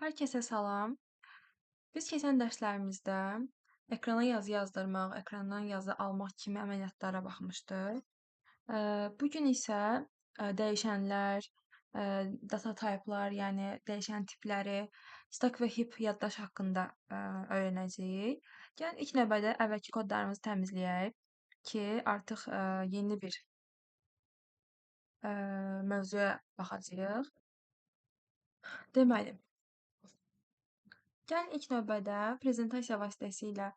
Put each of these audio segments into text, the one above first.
Hər kəsə salam. Biz keçən dərslərimizdə ekrana yazı yazdırmaq, ekrandan yazı almaq kimi əməliyyatlara baxmışdıq. Bu gün isə dəyişənlər, data type'lar, yəni dəyişən tipləri, stack və heap yaddaş haqqında öyrənəcəyik. Gəlin ilk növbədə əvvəlki kodlarımızı təmizləyək ki, artıq yeni bir mövzuya baxacağıq. Deməli, gəlin ilk növbədə prezentasiya vasitəsilə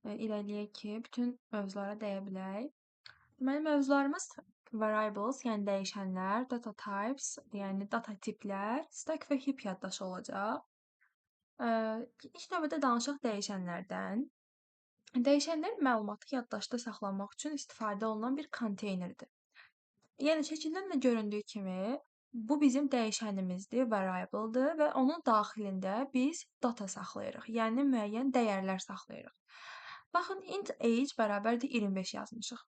irəliləyək ki, bütün mövzulara dəyə bilək. Deməli, mövzularımız variables, yəni dəyişənlər, data types, yəni data tiplər, stack və heap yaddaşı olacaq. İlk növbədə danışaq dəyişənlərdən. Dəyişənlər məlumatı yaddaşda saxlamaq üçün istifadə olunan bir konteynerdir. Yəni şəkildən də göründüyü kimi, bu bizim dəyişənimizdir, variabledır və onun daxilində biz data saxlayırıq, yəni müəyyən dəyərlər saxlayırıq. Baxın, int age bərabərdir 25 yazmışıq.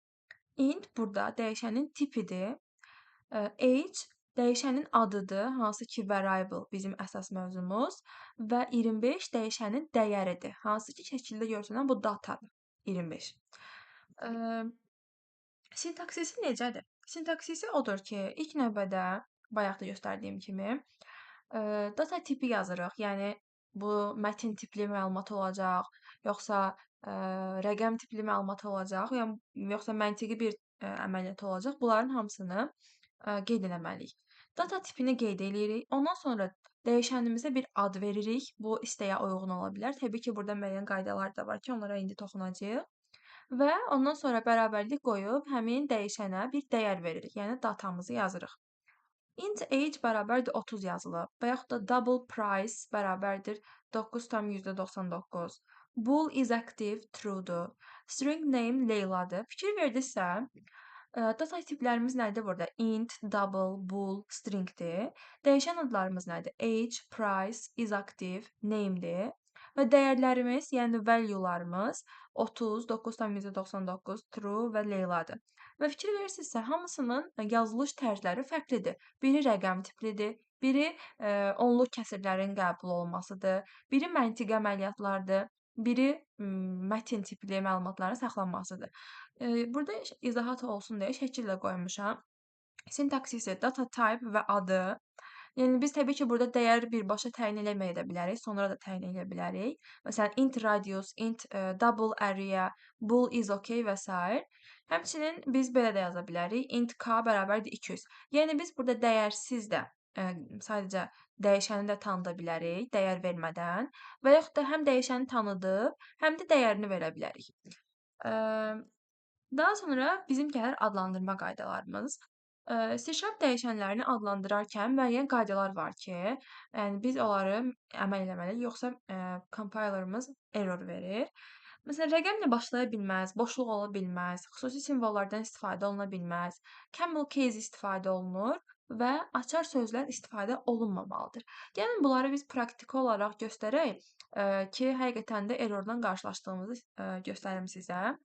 Int burada dəyişənin tipidir. Age dəyişənin adıdır, hansı ki variable bizim əsas mövzumuz və 25 dəyişənin dəyəridir, hansı ki şəkildə görsənən bu datadır, 25. Sintaksisi necədir? Sintaksisi odur ki, ilk növbədə bayaq da göstərdiyim kimi data tipi yazırıq. Yəni bu mətin tipli məlumat olacaq, yoxsa rəqəm tipli məlumat olacaq, yoxsa məntiqi bir əməliyyat olacaq. Bunların hamısını qeyd eləməliyik. Data tipini qeyd eləyirik. Ondan sonra dəyişənimizə bir ad veririk. Bu istəyə uyğun ola bilər. Təbii ki, burada müəyyən qaydalar da var ki, onlara indi toxunacağıq. Və ondan sonra bərabərlik qoyub həmin dəyişənə bir dəyər veririk. Yəni datamızı yazırıq. Int age bərabərdir 30 yazılıb və yaxud da double price bərabərdir 9,99. Bool is active true'dur. String name Leyladır. Fikir verdinizsə, data tiplərimiz nədir burada? Int, double, bool, stringdir. Dəyişən adlarımız nədir? Age, price, is active, name'dir. Və dəyərlərimiz, yəni value'larımız 30, 9,99, true və Leyladır. Və fikir verirsinizsə, hamısının yazılış tərzləri fərqlidir. Biri rəqəm tiplidir, biri onluq kəsrlərin qəbul olunmasıdır, biri məntiqi əməliyyatlardır, biri mətin tipli məlumatların saxlanmasıdır. Burada izahat olsun deyə şəkillə qoymuşam. Sintaksisi, data type və adı. Yəni biz təbii ki, burada dəyər birbaşa təyin eləməyə də bilərik, sonra da təyin edə bilərik. Məsələn, int radius, int double area, bool is okay və s. Həmçinin biz belə də yaza bilərik. Int k bərabərdir 200. Yəni biz burada dəyərsiz də sadəcə dəyişəni də tanıda bilərik, dəyər vermədən və yaxud da həm dəyişəni tanıdıb, həm də dəyərini verə bilərik. Daha sonra bizim gəlir adlandırma qaydalarımız. C# dəyişənlərini adlandırarkən müəyyən qaydalar var ki, yəni biz onları əməl eləməliyik, yoxsa compilerımız error verir. Məsələn, rəqəmlə başlaya bilməz, boşluq ola bilməz, xüsusi simvollardan istifadə oluna bilməz, camel case istifadə olunur və açar sözlər istifadə olunmamalıdır. Gəlin bunları biz praktiki olaraq göstərək ki, həqiqətən də errordan qarşılaşdığımızı göstərim sizə.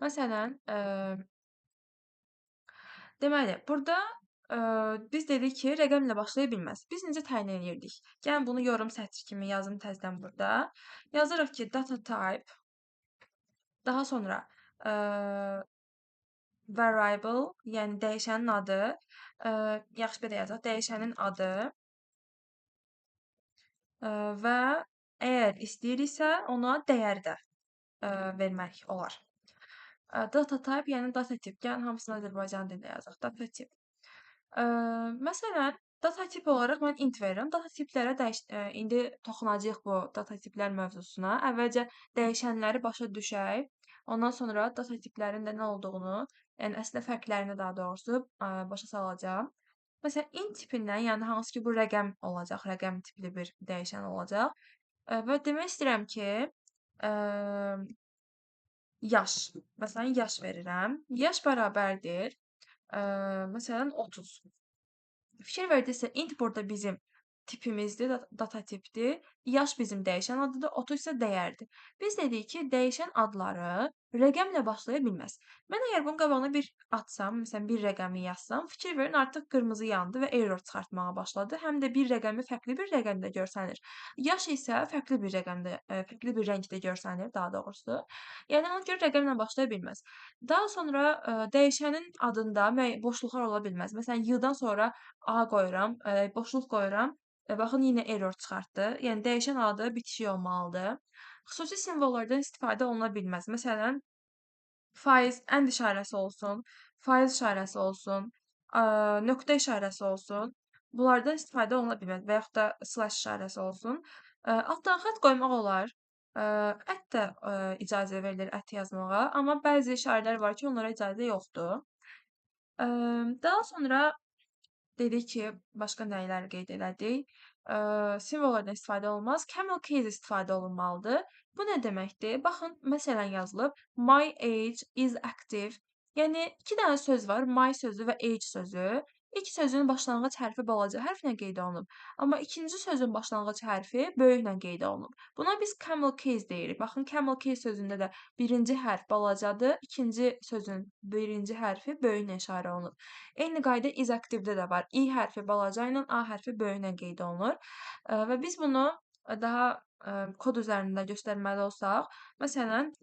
Məsələn, deməli, burada biz dedik ki, rəqəmlə başlaya bilməz. Biz necə təyin edirdik? Gəlin bunu yorum sətri kimi yazım təzədən burada. Yazırıq ki, data type, daha sonra variable, yəni dəyişənin adı, yaxşı belə yazaq, dəyişənin adı və əgər istəyiriksə, ona dəyər də vermək olar. Data type, yəni data tip. Gəlin hamısını Azərbaycan dilində yazaq. Data tip. Məsələn, data tip olaraq mən int verirəm. Data tiplərə indi toxunacağıq bu data tiplər mövzusuna. Əvvəlcə dəyişənləri başa düşək. Ondan sonra data tiplərin də nə olduğunu, yəni əslində fərqlərini daha doğrusu başa salacağam. Məsələn, int tipindən, yəni hansı ki bu rəqəm olacaq, rəqəm tipli bir dəyişən olacaq. Və demək istəyirəm ki, yaş. Məsələn, yaş verirəm. Yaş bərabərdir, məsələn, 30. Fikir verdinizsə, int burada bizim tipimizdir, data tipdir. Yaş bizim dəyişən adıdır, 30 isə dəyərdir. Biz dedik ki, dəyişən adları rəqəmlə başlaya bilməz. Mən əgər bunun qabağına bir atsam, məsələn, bir rəqəmi yazsam, fikir verin artıq qırmızı yandı və error çıxartmağa başladı. Həm də bir rəqəmi fərqli bir rəqəmdə görsənir. Yaş isə fərqli bir rəqəmdə, fərqli bir rəngdə görsənir daha doğrusu. Yəni ona görə rəqəmlə başlaya bilməz. Daha sonra, dəyişənin adında boşluqlar ola bilməz. Məsələn, y-dan sonra A qoyuram, boşluq qoyuram, baxın yenə error çıxartdı. Yəni dəyişən adı bitişik olmalıdır. Xüsusi simvollardan istifadə oluna bilməz. Məsələn, faiz ənd işarəsi olsun, faiz işarəsi olsun, nöqtə işarəsi olsun. Bunlardan istifadə oluna bilməz və yaxud da slash işarəsi olsun. Altdan xətt qoymaq olar. Ət də, icazə verilir ət yazmağa, amma bəzi işarələr var ki, onlara icazə yoxdur. Daha sonra dedik ki, başqa nəyləri qeyd elədik? Simvollardan istifadə olunmaz. Camel case istifadə olunmalıdır. Bu nə deməkdir? Baxın, məsələn yazılıb My age is active. Yəni 2 dənə söz var, my sözü və age sözü. İlk sözün başlanğıc hərfi balaca hərflə qeyd olunub, amma ikinci sözün başlanğıc hərfi böyüklə qeyd olunub. Buna biz camel case deyirik. Baxın, camel case sözündə də birinci hərf balacadır, ikinci sözün birinci hərfi böyüklə işarə olunub. Eyni qayda is active-də də var. I hərfi balaca ilə, A hərfi böyüklə qeyd olunur. Və biz bunu daha kod üzərində göstərməli olsaq, məsələn,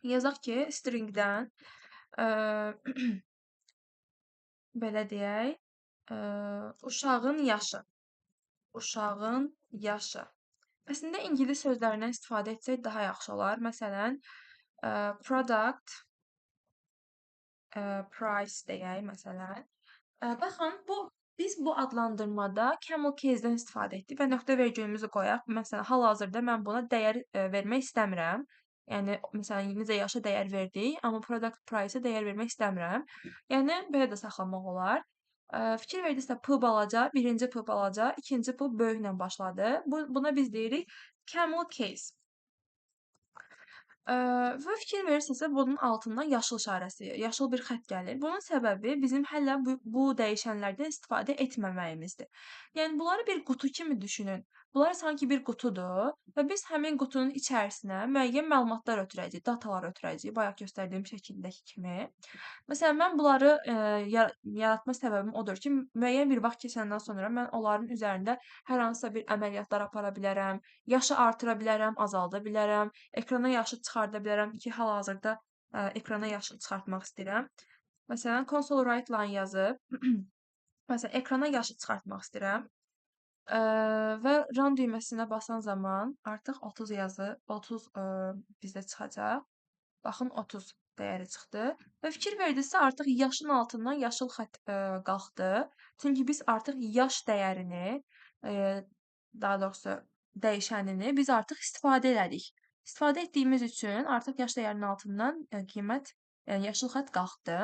yazaq ki, stringdən belə deyək, uşağın yaşı. Uşağın yaşı. Əslində ingilis sözlərindən istifadə etsək daha yaxşı olar. Məsələn, product price deyək məsələn. Baxın, biz bu adlandırmada camel case-dən istifadə etdik və nöqtə vergülümüzü qoyaq. Məsələn, hal-hazırda mən buna dəyər vermək istəmirəm. Yəni məsələn, necə yaşa dəyər verdik, amma product price-ə dəyər vermək istəmirəm. Yəni belə də saxlamaq olar. Fikir verdinizsə P balaca, birinci P balaca, ikinci P böyüklə başladı. Buna biz deyirik camel case. Və fikir verirsinizsə, bunun altından yaşıl işarəsi, yaşıl bir xətt gəlir. Bunun səbəbi bizim hələ bu dəyişənlərdən istifadə etməməyimizdir. Yəni bunları bir qutu kimi düşünün. Bunlar sanki bir qutudur və biz həmin qutunun içərisinə müəyyən məlumatlar ötürəcəyik, datalar ötürəcəyik, bayaq göstərdiyim şəkildəki kimi. Məsələn, mən bunları yaratma səbəbim odur ki, müəyyən bir vaxt keçəndən sonra mən onların üzərində hər hansısa bir əməliyyatlar apara bilərəm, yaşı artıra bilərəm, azalda bilərəm, ekrana yaşı çıxarda bilərəm ki, hal-hazırda ekrana yaşı çıxartmaq istəyirəm. Məsələn, console write line yazıb, məsələn, ekrana yaşı çıxartmaq istəyirəm. Və run düyməsinə basan zaman artıq 30 yazı, 30 bizdə çıxacaq. Baxın 30 dəyəri çıxdı və fikir verdinizsə artıq yaşın altından yaşıl xətt qalxdı. Çünki biz artıq yaş dəyərini, daha doğrusu dəyişənini biz artıq istifadə elədik. İstifadə etdiyimiz üçün artıq yaş dəyərinin altından qiymət, yəni yaşıl xətt qalxdı.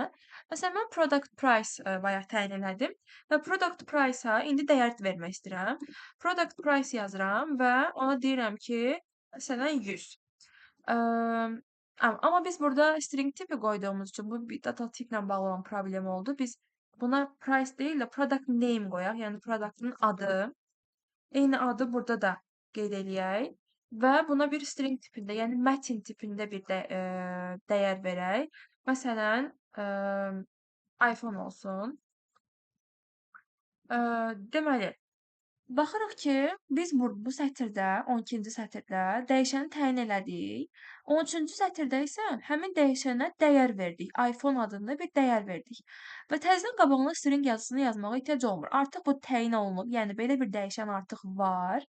Məsələn, mən product price bayaq təyin elədim və product price-a indi dəyər vermək istəyirəm. Product price yazıram və ona deyirəm ki, məsələn 100. Amma biz burada string tipi qoyduğumuz üçün bu bir data tiplə bağlı olan problem oldu. Biz buna price deyil də product name qoyaq, yəni produktın adı. Eyni adı burada da qeyd eləyək və buna bir string tipində, yəni matn tipində bir dəyər verək. Məsələn, iPhone olsun. Deməli, baxırıq ki, biz bu sətirdə, 12-ci sətirdə dəyişəni təyin elədik. 13-cü sətirdə isə həmin dəyişənə dəyər verdik. iPhone adında bir dəyər verdik. Və təzədən qabağına string yazısını yazmağa ehtiyac olmur. Artıq bu təyin olunub, yəni belə bir dəyişən artıq var.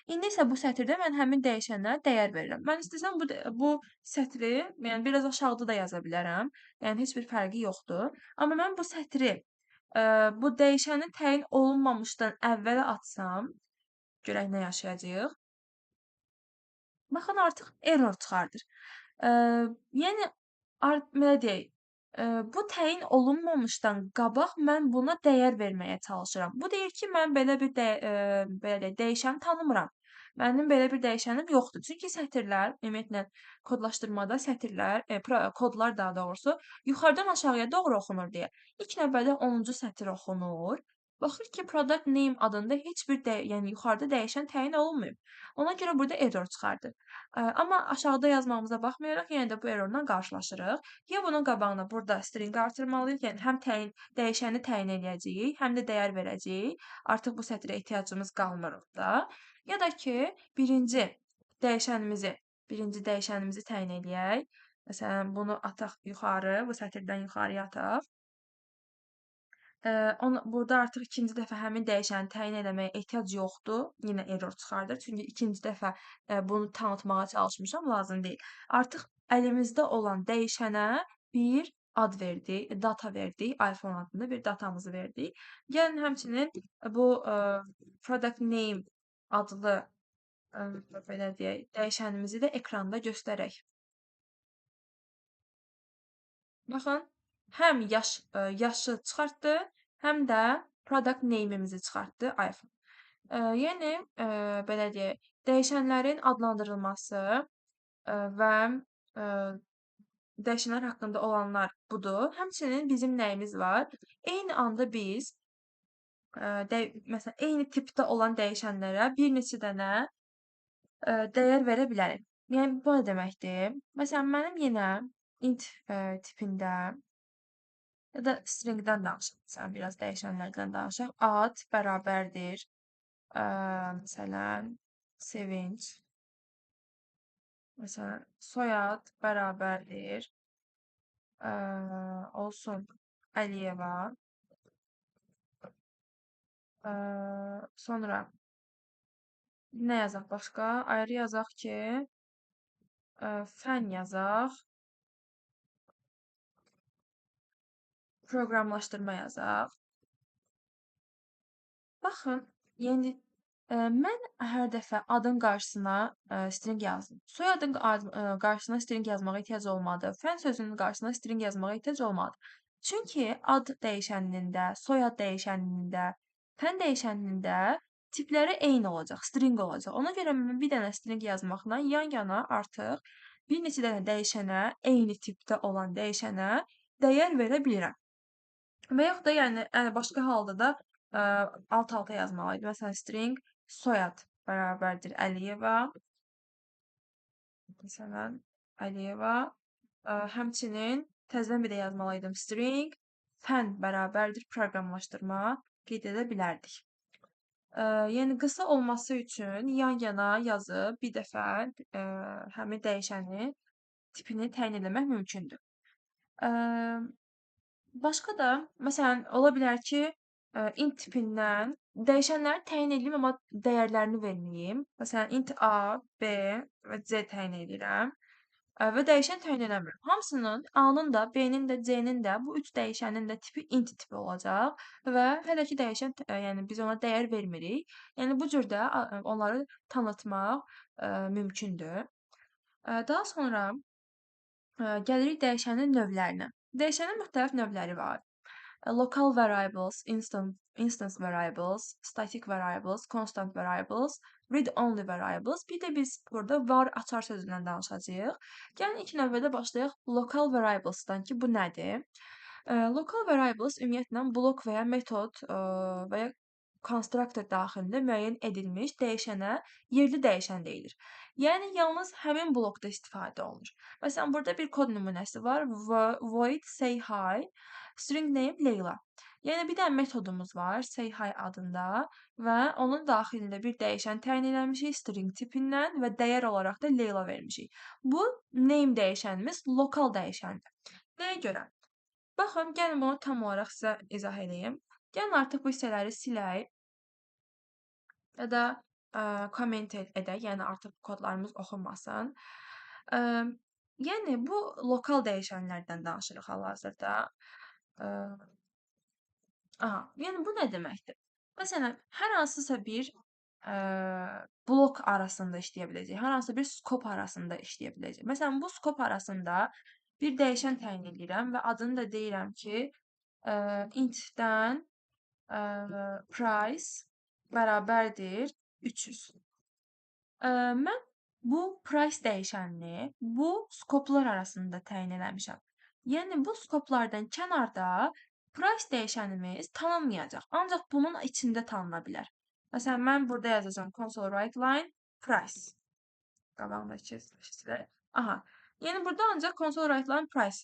İndi isə bu sətirdə mən həmin dəyişənə dəyər verirəm. Mən istəsəm bu sətri, yəni biraz aşağıda da yaza bilərəm. Yəni heç bir fərqi yoxdur. Amma mən bu sətri bu dəyişənin təyin olunmamışdan əvvələ atsam, görək nə yaşayacağıq. Baxın, artıq error çıxardır. Yəni, belə deyək, bu təyin olunmamışdan qabaq mən buna dəyər verməyə çalışıram. Bu deyir ki, mən belə bir belə deyək, dəyişəni tanımıram. Mənim belə bir dəyişənim yoxdur. Çünki sətirlər, ümumiyyətlə, kodlaşdırmada sətirlər, kodlar daha doğrusu, yuxarıdan aşağıya doğru oxunur deyə. İlk növbədə 10-cu sətir oxunur. Baxır ki, product name adında heç bir yəni yuxarıda dəyişən təyin olunmayıb. Ona görə burada error çıxardır. Amma aşağıda yazmamıza baxmayaraq yenə də bu errorla qarşılaşırıq. Ya bunun qabağına burada string artırmalıyıq, yəni həm dəyişəni təyin eləyəcəyik, həm də dəyər verəcəyik. Artıq bu sətrə ehtiyacımız qalmır da. Ya da ki, dəyişənimizi, birinci dəyişənimizi təyin eləyək. Məsələn, bunu ataq yuxarı, bu sətirdən yuxarıya ataq. Burada artıq ikinci dəfə həmin dəyişəni təyin eləməyə ehtiyac yoxdur. Yenə error çıxardır. Çünki ikinci dəfə bunu tanıtmağa çalışmışam, lazım deyil. Artıq əlimizdə olan dəyişənə bir ad verdik, data verdik, iPhone adında bir datamızı verdik. Gəlin həmçinin bu product name adlı belə deyək, dəyişənimizi də ekranda göstərək. Baxın, həm yaşı çıxartdı, həm də product name-imizi çıxartdı iPhone. Yəni, belə deyək, dəyişənlərin adlandırılması və dəyişənlər haqqında olanlar budur. Həmçinin bizim nəyimiz var? Eyni anda biz məsələn, eyni tipdə olan dəyişənlərə bir neçə dənə dəyər verə bilərik. Yəni, bu nə deməkdir? Məsələn, mənim yenə int tipində ya da stringdən danışaq. Məsələn, biraz dəyişənlərdən danışaq. Ad bərabərdir. Məsələn, Sevinç. Məsələn, soyad bərabərdir. Olsun Əliyeva. Sonra nə yazaq başqa? Ayrı yazaq ki, fən yazaq. Proqramlaşdırma yazaq. Baxın, yəni mən hər dəfə adın qarşısına string yazdım. Soyadın qarşısına string yazmağa ehtiyac olmadı. Fən sözünün qarşısına string yazmağa ehtiyac olmadı. Çünki ad dəyişəninin də, soyad dəyişəninin də, fən dəyişəninin də tipləri eyni olacaq, string olacaq. Ona görə mən bir dənə string yazmaqla yan-yana artıq bir neçə dənə dəyişənə, eyni tipdə olan dəyişənə dəyər verə bilirəm. Və yaxud da yəni başqa halda da alt-alta yazmalıydım. Məsələn, string soyad bərabərdir Əliyeva. Məsələn, Əliyeva. Həmçinin təzədən bir də yazmalıydım. String fən bərabərdir proqramlaşdırma qeyd edə bilərdik. Yəni qısa olması üçün yan-yana yazıb bir dəfə həmin dəyişənin tipini təyin etmək mümkündür. Başqa da, məsələn, ola bilər ki, int tipindən dəyişənləri təyin edeyim, amma dəyərlərini verməyim. Məsələn, int A, B və C təyin edirəm və dəyişən təyin eləmirəm. Hamısının A-nın da, B-nin də, C-nin də, bu üç dəyişənin də tipi int tipi olacaq və hələ ki dəyişən, yəni biz ona dəyər vermirik. Yəni bu cür də onları tanıtmaq mümkündür. Daha sonra gəlirik dəyişənin növlərinə. Dəyişənin müxtəlif növləri var. Local variables, instance variables, static variables, constant variables, read-only variables. Bir də biz burada var açar sözündən danışacağıq. Gəlin ilk növbədə başlayaq local variablesdan ki, bu nədir? Local variables ümumiyyətlə blok və ya metod və ya konstruktor daxilində müəyyən edilmiş dəyişənə yerli dəyişən deyilir. Yəni yalnız həmin blokda istifadə olunur. Məsələn, burada bir kod nümunəsi var. Void say hi, string name Leyla. Yəni bir dənə metodumuz var, say hi adında və onun daxilində bir dəyişən təyin etmişik string tipindən və dəyər olaraq da Leyla vermişik. Bu name dəyişənimiz lokal dəyişəndir. Nəyə görə? Baxın, gəlin bunu tam olaraq sizə izah edeyim. Gəlin artıq bu hissələri silək ya da komment edək, yəni artıq kodlarımız oxunmasın. Yəni bu lokal dəyişənlərdən danışırıq hal-hazırda. Yəni bu nə deməkdir? Məsələn, hər hansısa bir blok arasında işləyə biləcək, hər hansısa bir skop arasında işləyə biləcək. Məsələn, bu skop arasında bir dəyişən təyin edirəm və adını da deyirəm ki, int-dən price bərabərdir 300. Mən bu price dəyişənini bu skoplar arasında təyin eləmişəm. Yəni bu skoplardan kənarda price dəyişənimiz tanınmayacaq. Ancaq bunun içində tanına bilər. Məsələn, mən burada yazacağam console write line price. Qabağındakı silək. Aha. Yəni burada ancaq console write line price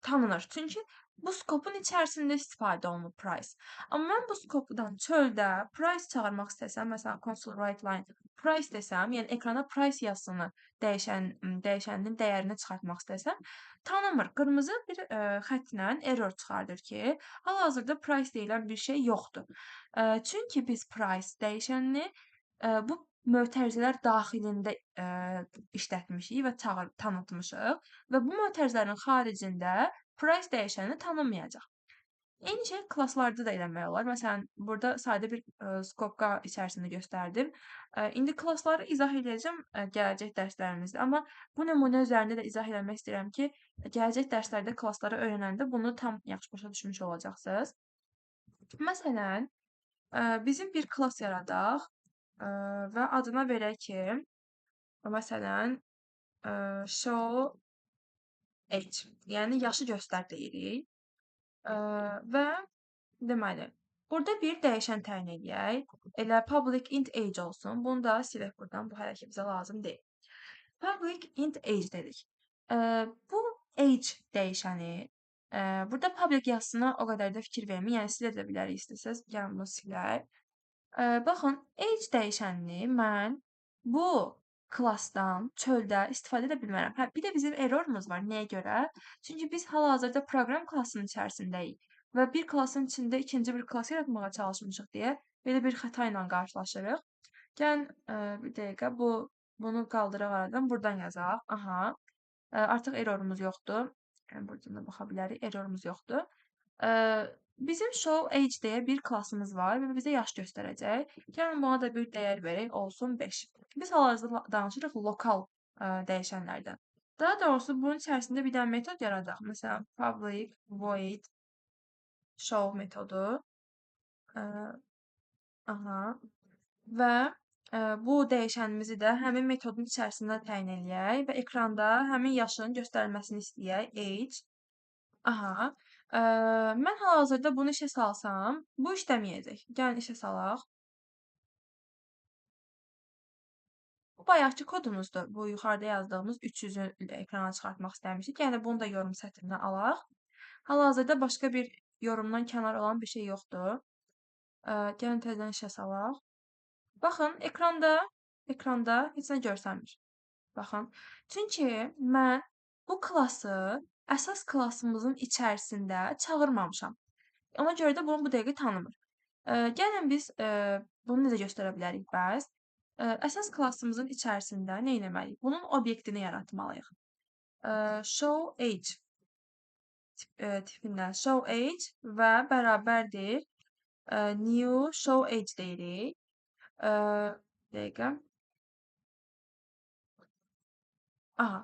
tanınır. Çünki bu skopun içərisində istifadə olunur price. Amma mən bu skopdan çöldə price çağırmaq istəsəm, məsələn, console write line price desəm, yəni ekrana price yazısını dəyişənin dəyərini çıxartmaq istəsəm, tanımır. Qırmızı bir xəttlə error çıxardır ki, hal-hazırda price deyilən bir şey yoxdur. Çünki biz price dəyişənini bu mötərizələr daxilində işlətmişik və tanıtmışıq və bu mötərizələrin xaricində price dəyişəni tanınmayacaq. Eyni şey klasslarda da eləmək olar. Məsələn, burada sadə bir skopka içərisində göstərdim. İndi klassları izah edəcəm gələcək dərslərimizdə. Amma bu nümunə üzərində də izah eləmək istəyirəm ki, gələcək dərslərdə klassları öyrənəndə bunu tam yaxşı başa düşmüş olacaqsınız. Məsələn, bizim bir klass yaradaq və adına verək ki, məsələn, show age, yəni yaşı göstər deyirik. Və deməli, burada bir dəyişən təyin edək. Elə public int age olsun. Bunu da silək buradan. Bu hələ ki bizə lazım deyil. Public int age dedik. Bu age dəyişəni burada public yazısına o qədər də fikir verməyin. Yəni silə də bilərik istəsəz. Yəni bunu silək. Baxın, age dəyişənini mən bu klassdan çöldə istifadə edə bilmərəm. Hə, bir də bizim errorumuz var. Nəyə görə? Çünki biz hal-hazırda proqram klassının içərisindəyik və bir klassın içində ikinci bir klass yaratmağa çalışmışıq deyə belə bir xəta ilə qarşılaşırıq. Gəlin bir dəqiqə bunu qaldıraq aradan, buradan yazaq. Aha. Artıq errorumuz yoxdur. Yəni buradan da baxa bilərik. Errorumuz yoxdur. Bizim show age deyə bir klassımız var və bizə yaş göstərəcək. Gəlin buna da bir dəyər verək, olsun 5. Biz hal-hazırda danışırıq lokal dəyişənlərdən. Daha doğrusu bunun içərisində bir dənə metod yaradaq. Məsələn, public void show metodu. Aha. Və bu dəyişənimizi də həmin metodun içərisində təyin eləyək və ekranda həmin yaşın göstərilməsini istəyək. Age. Aha. Mən hal-hazırda bunu işə salsam, bu işləməyəcək. Gəlin işə salaq. Bu bayaqkı kodumuzdur. Bu yuxarıda yazdığımız 300-ü ekrana çıxartmaq istəmişik. Yəni bunu da yorum sətrinə alaq. Hal-hazırda başqa bir yorumdan kənar olan bir şey yoxdur. Gəlin təzədən işə salaq. Baxın, ekranda heç nə görsənmir. Baxın. Çünki mən bu klassı əsas klassımızın içərisində çağırmamışam. Ona görə də bunu bu dəqiqə tanımır. Gəlin biz bunu necə göstərə bilərik bəs? Əsas klassımızın içərisində nə etməliyik? Bunun obyektini yaratmalıyıq. Show age tipindən show age və bərabərdir new show age deyirik. Dəqiqə. Aha.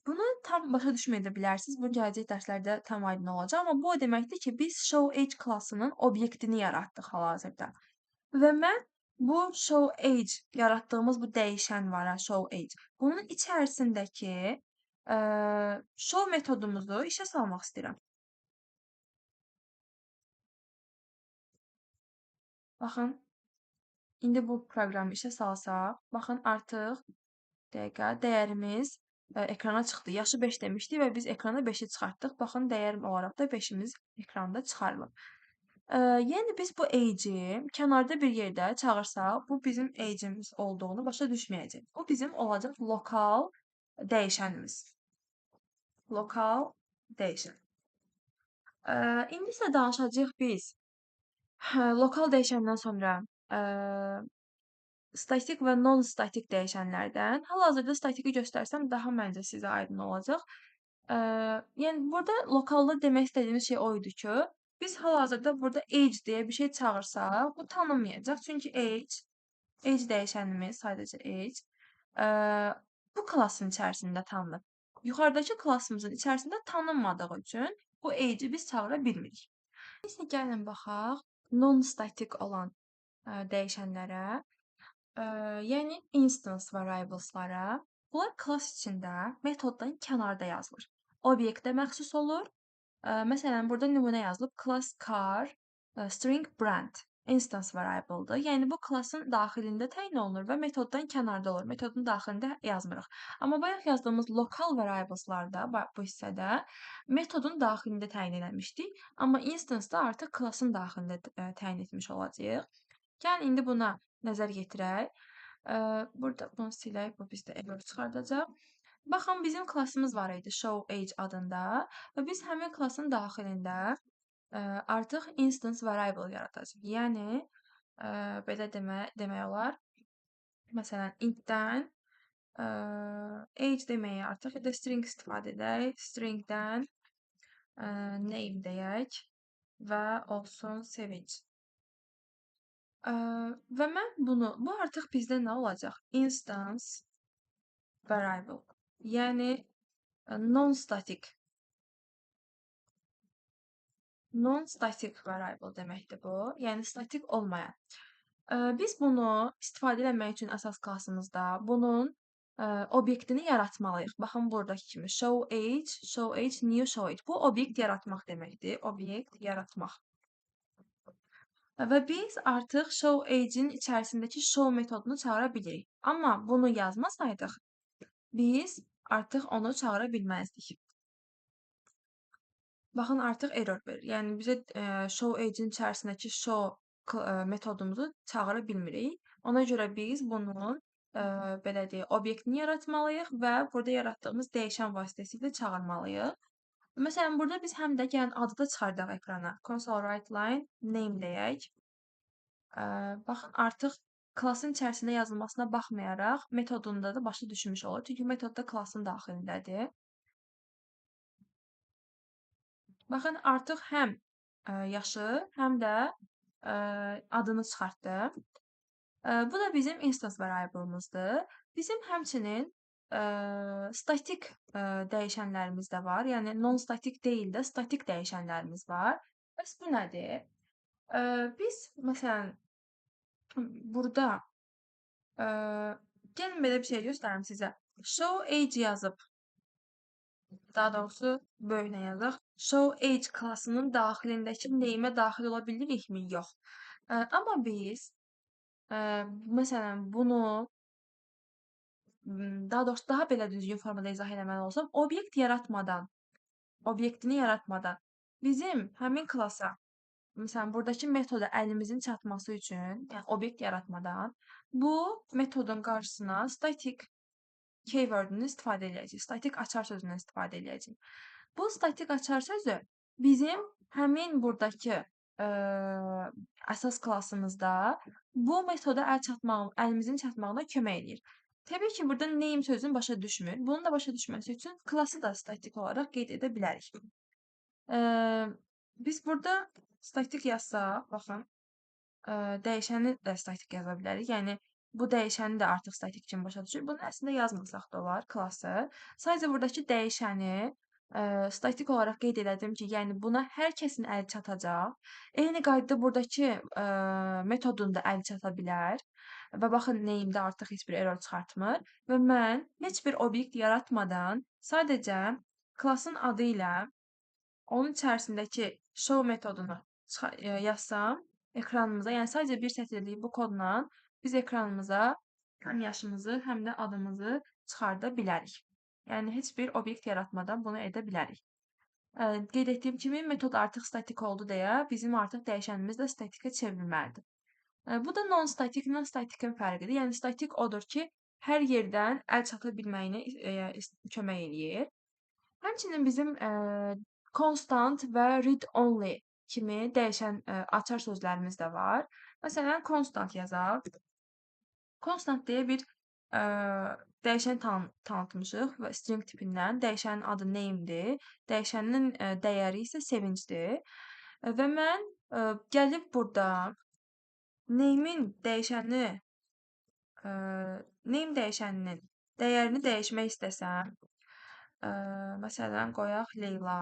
Bunu tam başa düşməyə də bilərsiniz. Bu gələcək dərslərdə tam aydın olacaq. Amma bu o deməkdir ki, biz show age klassının obyektini yaratdıq hal-hazırda. Və mən bu show age yaratdığımız bu dəyişən var, ha, show age. Bunun içərisindəki show metodumuzu işə salmaq istəyirəm. Baxın, indi bu proqramı işə salsaq, baxın artıq dəqiqə dəyərimiz ekrana çıxdı. Yaşı 5 demişdik və biz ekrana 5-i çıxartdıq. Baxın, dəyər olaraq da 5-imiz ekranda çıxarılıb. Yəni biz bu age-i kənarda bir yerdə çağırsaq, bu bizim age-imiz olduğunu başa düşməyəcək. Bu bizim olacaq lokal dəyişənimiz. Lokal dəyişən. İndi isə danışacağıq biz lokal dəyişəndən sonra statik və non-statik dəyişənlərdən. Hal-hazırda statiki göstərsəm daha məncə sizə aydın olacaq. Yəni burada lokalda demək istədiyimiz şey o idi ki, biz hal-hazırda burada age deyə bir şey çağırsaq, bu tanınmayacaq. Çünki age dəyişənimiz sadəcə age bu klassın içərisində tanınır. Yuxarıdakı klassımızın içərisində tanınmadığı üçün bu age'i biz çağıra bilmirik. İsə gəlin baxaq non-statik olan dəyişənlərə. Yəni instance variableslara. Bunlar klass içində metoddan kənarda yazılır. Obyektə məxsus olur Məsələn, burada nümunə yazılıb class car, string brand instance variable'dır. Yəni bu klassın daxilində təyin olunur və metoddan kənarda olur. Metodun daxilində yazmırıq. Amma bayaq yazdığımız local variables'larda bu hissədə metodun daxilində təyin eləmişdik, amma instance-da artıq klassın daxilində təyin etmiş olacağıq. Gəlin indi buna nəzər yetirək. Burada bunu silək, bu bizdə error çıxardacaq. Baxın, bizim klassımız var idi show age adında və biz həmin klassın daxilində artıq instance variable yaradacağıq. Yəni belə demək olar. Məsələn, int-dən age deməyə artıq ya da string istifadə edək. String-dən name deyək və olsun sevinç. Və mən bu artıq bizdə nə olacaq? Instance variable. Yəni non-static variable deməkdir bu. Yəni statik olmayan. Biz bunu istifadə etmək üçün əsas klassımızda bunun obyektini yaratmalıyıq. Baxın buradakı kimi show age, new show age. Bu obyekt yaratmaq deməkdir. Obyekt yaratmaq. Və biz artıq show age-in içərisindəki show metodunu çağıra bilirik. Amma bunu yazmasaydıq, biz artıq onu çağıra bilməzdik. Baxın, artıq error verir. Yəni bizə show age-in içərisindəki show metodumuzu çağıra bilmirik. Ona görə biz bunun belə deyək, obyektini yaratmalıyıq və burada yaratdığımız dəyişən vasitəsilə çağırmalıyıq. Məsələn, burada biz həm də gəlin adı da çıxardaq ekrana. Console write line name deyək. Baxın, artıq klassın içərisində yazılmasına baxmayaraq metodunda da başa düşmüş olur. Çünki metod da klassın daxilindədir. Baxın, artıq həm yaşı, həm də adını çıxartdı. Bu da bizim instance variable'ımızdır. Bizim həmçinin statik dəyişənlərimiz də var. Yəni non-statik deyil də statik dəyişənlərimiz var. Bəs bu nədir? Biz məsələn burada gəlin belə bir şey göstərim sizə. Show age yazıb, daha doğrusu böyünə yazaq. Show age klassının daxilindəki name-ə daxil ola bilirikmi? Yox. Amma biz məsələn bunu daha doğrusu daha belə düzgün formada izah eləməli olsam, obyektini yaratmadan bizim həmin klassa, məsələn, buradakı metoda əlimizin çatması üçün, yəni obyekt yaratmadan bu metodun qarşısına static keyword-ünü istifadə edəcəyik. Statik açar sözündən istifadə edəcəyik. Bu statik açar sözü bizim həmin buradakı əsas klassımızda bu metoda əlimizin çatmağına kömək edir. Təbii ki, burada name sözünü başa düşmür. Bunu da başa düşməsi üçün klassı da statik olaraq qeyd edə bilərik. Biz burada statik yazsaq, baxın, dəyişəni də statik yaza bilərik. Yəni bu dəyişəni də artıq statik kimi başa düşür. Bunu əslində yazmasaq da olar klası. Sadəcə buradakı dəyişəni statik olaraq qeyd elədim ki, yəni buna hər kəsin əli çatacaq. Eyni qaydada buradakı metodun da əli çata bilər. Və baxın, name-də artıq heç bir error çıxartmır. Və mən heç bir obyekt yaratmadan sadəcə klassın adı ilə onun içərisindəki show metodunu yazsam ekranımıza, yəni sadəcə bir sətirlik bu kodla biz ekranımıza həm yaşımızı, həm də adımızı çıxarda bilərik. Yəni heç bir obyekt yaratmadan bunu edə bilərik. Qeyd etdiyim kimi metod artıq statik oldu deyə bizim artıq dəyişənimiz də statikə çevrilməlidir. Bu da non-statiklə statikin fərqidir. Yəni statik odur ki, hər yerdən əl çata bilməyinə kömək eləyir. Həmçinin bizim constant və read-only kimi dəyişən açar sözlərimiz də var. Məsələn, constant yazaq. Constant deyə bir dəyişən tanıtmışıq və string tipindən. Dəyişənin adı name-dir. Dəyişənin dəyəri isə sevincdir. Və mən gəlib burada name dəyişəninin dəyərini dəyişmək istəsəm, məsələn, qoyaq Leyla.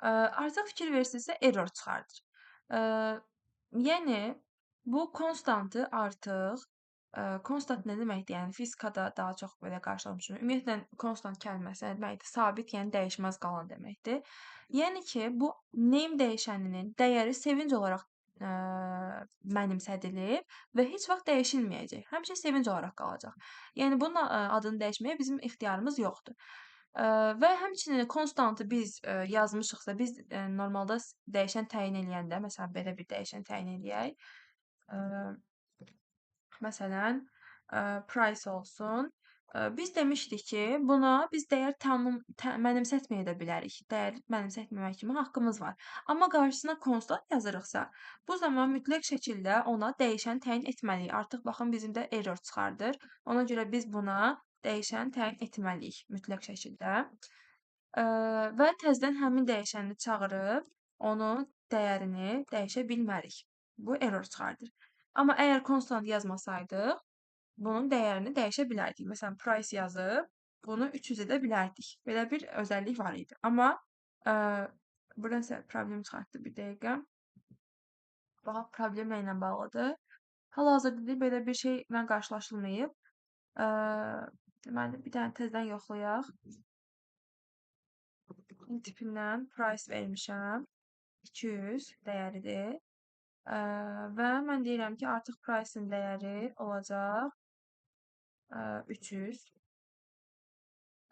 Artıq fikir verirsinizsə error çıxardır. Yəni bu konstantı artıq Konstant nə deməkdir? Yəni fizikada daha çox belə qarşılamışam. Ümumiyyətlə konstant kəlməsi nə deməkdir? Sabit, yəni dəyişməz qalan deməkdir. Yəni ki, bu name dəyişəninin dəyəri sevinc olaraq ə, mənimsədilib və heç vaxt dəyişilməyəcək. Həmişə sevinc olaraq qalacaq. Yəni bunun adını dəyişməyə bizim ixtiyarımız yoxdur. Ə, və həmçinin konstantı biz yazmışıqsa, biz normalda dəyişən təyin eləyəndə, məsələn belə bir dəyişən təyin eləyək. Ə, Məsələn, price olsun. Biz demişdik ki, buna biz dəyər mənimsətməyə də bilərik. Dəyər mənimsətməmək kimi haqqımız var. Amma qarşısına konstant yazırıqsa, bu zaman mütləq şəkildə ona dəyişən təyin etməliyik. Artıq baxın bizim də error çıxardır. Ona görə biz buna dəyişən təyin etməliyik mütləq şəkildə. Və təzədən həmin dəyişəni çağırıb onun dəyərini dəyişə bilmərik. Bu error çıxardır. Amma əgər konstant yazmasaydıq, bunun dəyərini dəyişə bilərdik. Məsələn, price yazıb bunu 300 edə bilərdik. Belə bir özəllik var idi. Amma ə, burada nəsə problem çıxartdı bir dəqiqə. Bax, problem nə ilə bağlıdır? Hal-hazırda belə bir şeylə qarşılaşılmayıb. Ə, deməli, bir dənə təzədən yoxlayaq. Tipindən price vermişəm. 200 dəyəridir. Və mən deyirəm ki, artıq price-in dəyəri olacaq 300.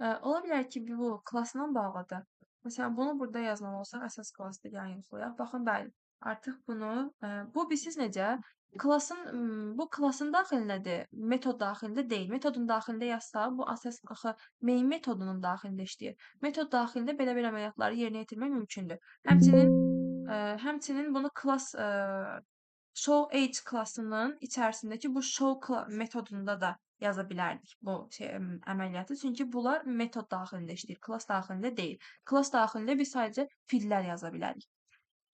Ola bilər ki, bu klassla bağlıdır. Məsələn, bunu burada yazmalı olsaq, əsas klassdır, yan yoxlayaq. Baxın, bəli, artıq bunu, bu bilirsiz necə? Bu klassın daxilindədir, metod daxilində deyil. Metodun daxilində yazsaq, bu əsas axı main metodunun daxilində işləyir. Metod daxilində belə-belə əməliyyatları yerinə yetirmək mümkündür. Həmçinin bunu klass show age klassının içərisindəki bu show metodunda da yaza bilərdik bu əməliyyatı. Çünki bunlar metod daxilində işləyir, klass daxilində deyil. Klass daxilində biz sadəcə fillər yaza bilərik.